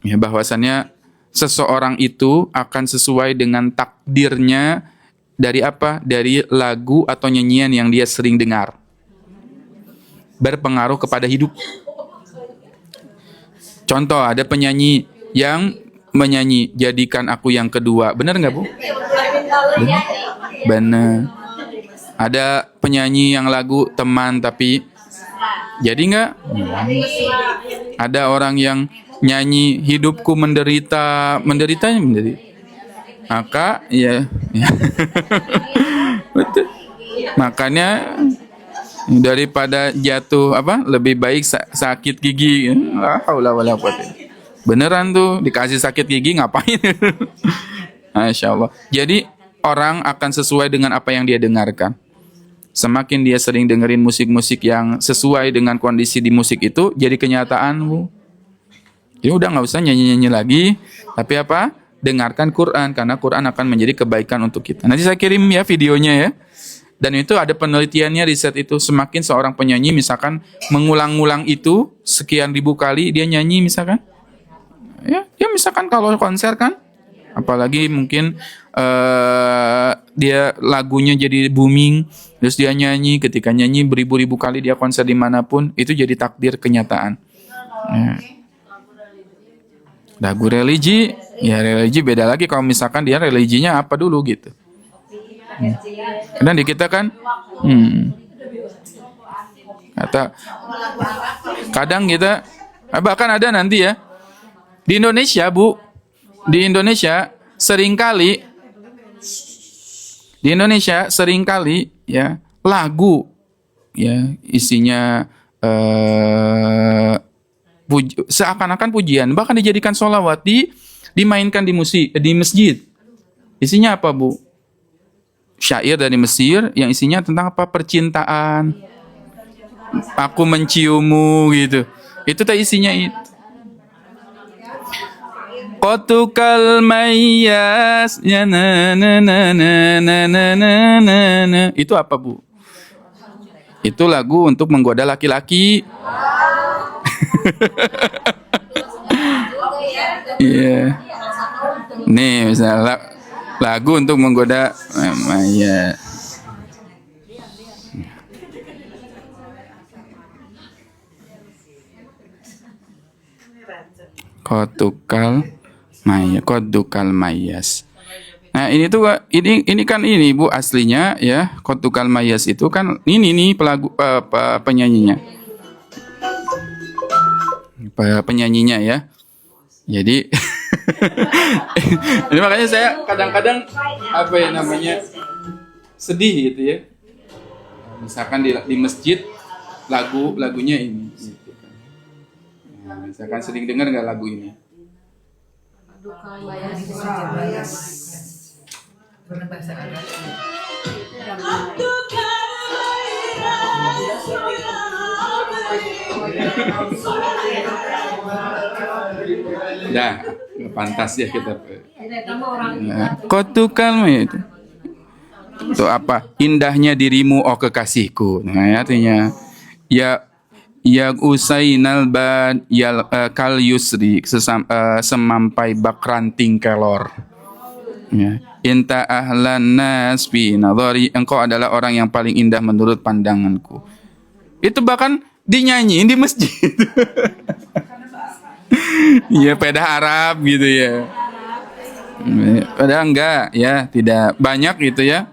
ya bahwasannya seseorang itu akan sesuai dengan takdirnya dari apa? Dari lagu atau nyanyian yang dia sering dengar. Berpengaruh kepada hidup. Contoh, ada penyanyi yang menyanyi jadikan aku yang kedua. Benar nggak Bu? Benar. Ada penyanyi yang lagu teman tapi jadi nggak? Ada orang yang nyanyi hidupku menderita. Maka ya. Betul. Makanya daripada jatuh apa? Lebih baik sakit gigi. Beneran tuh dikasih sakit gigi ngapain? Masya Allah. Jadi orang akan sesuai dengan apa yang dia dengarkan. Semakin dia sering dengerin musik-musik yang sesuai dengan kondisi di musik itu, jadi kenyataan Bu. Jadi udah nggak usah nyanyi-nyanyi lagi, tapi apa? Dengarkan Quran, karena Quran akan menjadi kebaikan untuk kita. Nanti saya kirim ya videonya ya. Dan itu ada penelitiannya, riset itu. Semakin seorang penyanyi misalkan mengulang-ulang itu sekian ribu kali dia nyanyi misalkan. Ya misalkan kalau konser kan, apalagi mungkin dia lagunya jadi booming, terus dia nyanyi, ketika nyanyi beribu-ribu kali dia konser dimanapun, itu jadi takdir kenyataan. Ya. Lagu religi, ya religi beda lagi kalau misalkan dia religinya apa dulu gitu. Dan di kita kan, kadang kita, bahkan ada nanti ya, di Indonesia Bu, di Indonesia seringkali ya lagu ya isinya seakan-akan pujian, bahkan dijadikan sholawat, dimainkan di masjid. Isinya apa Bu? Syair dari Mesir yang isinya tentang apa? Percintaan. Aku menciummu gitu. Itu tak isinya itu. Qatukal mayyas ya na na na na na na na na. Itu apa Bu? Itu lagu untuk menggoda laki-laki. Iya. Nih misalnya lagu untuk menggoda mayat. Qatukal mayas. Nah, ini tuh ini kan ini Bu aslinya ya. Qatukal mayas itu kan ini nih penyanyinya. Penyanyinya ya. Jadi ini makanya saya kadang-kadang apa ya namanya sedih gitu ya. Misalkan di masjid lagunya ini. Gitu kan. Nah, misalkan sering dengar nggak lagu ini? Dah, pantas ya kita. Qatukal itu apa? Indahnya dirimu oh kekasihku. Nah, artinya ya Ya usainal bad kal yusri semampai bak ranting kelor. Ya. Inta ahlan nas fi nadhari, engkau adalah orang yang paling indah menurut pandanganku. Itu bahkan dinyanyiin di masjid. Ya pedah Arab gitu ya. Padahal enggak ya, tidak banyak gitu ya.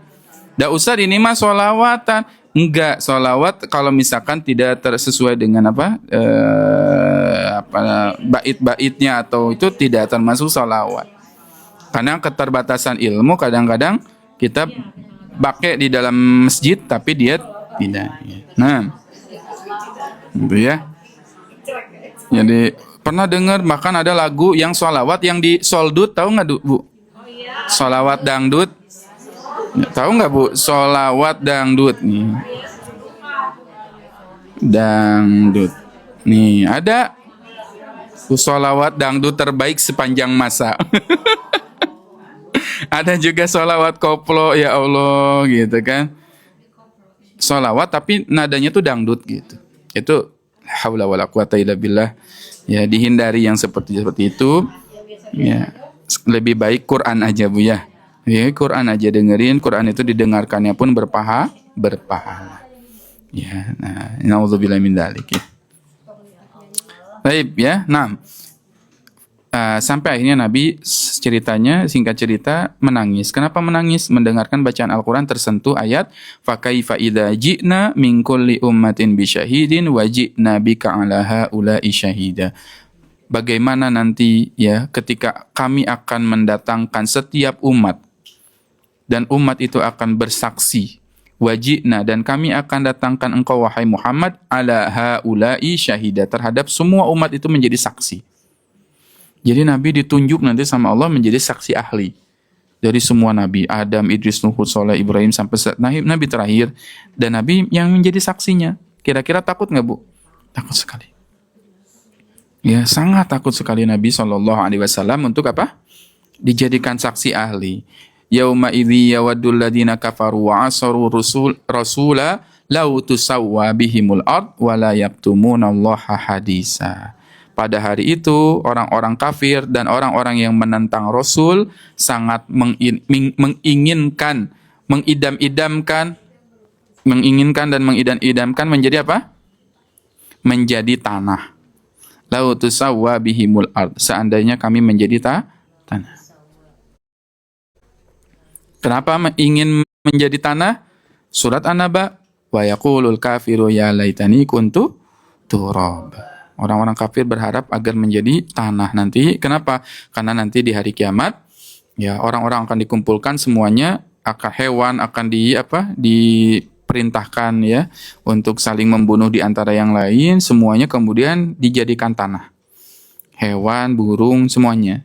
Dah usah ini mah sholawatan. Enggak, sholawat kalau misalkan tidak sesuai dengan bait-baitnya atau itu tidak termasuk sholawat. Karena keterbatasan ilmu kadang-kadang kita pakai di dalam masjid tapi dia tidak. Nah, gitu ya. Jadi pernah dengar bahkan ada lagu yang sholawat yang di soldut, tahu nggak Bu? Sholawat dangdut. Ya, tahu nggak Bu? Sholawat dangdut nih. Dangdut. Nih ada sholawat dangdut terbaik sepanjang masa. Ada juga sholawat koplo, ya Allah gitu kan. Sholawat tapi nadanya tuh dangdut gitu. Itu haula wala quwata illa billah. Ya dihindari yang seperti itu. Ya lebih baik Quran aja Bu ya. Ya Quran aja dengerin. Quran itu didengarkannya pun berpahala. Ya, nah, naudzubillah min dzalik ya. Baik ya. Nah, sampai akhirnya Nabi ceritanya, singkat cerita, menangis. Kenapa menangis? Mendengarkan bacaan Al-Quran tersentuh ayat fakaifa idza ji'na min kulli ummatin bi syahidin wa ji'na bika 'ala haula'i syahida. Bagaimana nanti ya ketika kami akan mendatangkan setiap umat dan umat itu akan bersaksi, wajibna, dan kami akan datangkan engkau wahai Muhammad 'ala haula'i syahida, terhadap semua umat itu menjadi saksi. Jadi Nabi ditunjuk nanti sama Allah menjadi saksi ahli dari semua Nabi, Adam, Idris, Nuh, Soleh, Ibrahim sampai Nabi terakhir, dan Nabi yang menjadi saksinya. Kira-kira takut nggak Bu? Takut sekali. Ya sangat takut sekali Nabi SAW untuk apa? Dijadikan saksi ahli. Yauma idzi yawaddul ladzina kafaru wa asaru rasula law tusawwa bihimul ard wa la yaktumuna Allaha hadisa. Pada hari itu orang-orang kafir dan orang-orang yang menentang Rasul sangat menginginkan dan mengidam-idamkan menjadi apa? Menjadi tanah. Lau tusawwa bihimul ard. Seandainya kami menjadi tanah. Kenapa ingin menjadi tanah? Surat An-Naba. Wa yaqulul kafiru ya laitani kuntu turab. Orang-orang kafir berharap agar menjadi tanah nanti. Kenapa? Karena nanti di hari kiamat, ya orang-orang akan dikumpulkan semuanya, akan hewan akan diperintahkan ya untuk saling membunuh di antara yang lain, semuanya kemudian dijadikan tanah. Hewan, burung, semuanya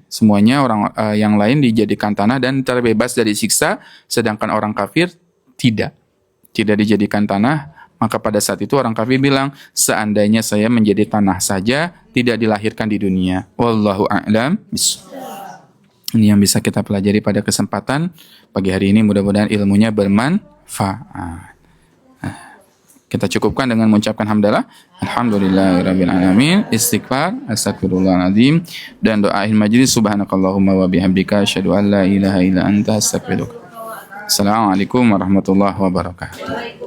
orang yang lain dijadikan tanah dan terbebas dari siksa, sedangkan orang kafir tidak dijadikan tanah. Maka pada saat itu orang kafir bilang, seandainya saya menjadi tanah saja, tidak dilahirkan di dunia. Wallahu a'lam. Ini yang bisa kita pelajari pada kesempatan pagi hari ini. Mudah-mudahan ilmunya bermanfaat. Kita cukupkan dengan mengucapkan hamdalah. Alhamdulillahirabbil alamin. Istighfar, astagfirullahaladzim, dan doa akhir majlis. Subhanakallahumma wa bihamdika asyhadu an la ilaha illa anta astaghfiruka. Assalamualaikum warahmatullahi wabarakatuh.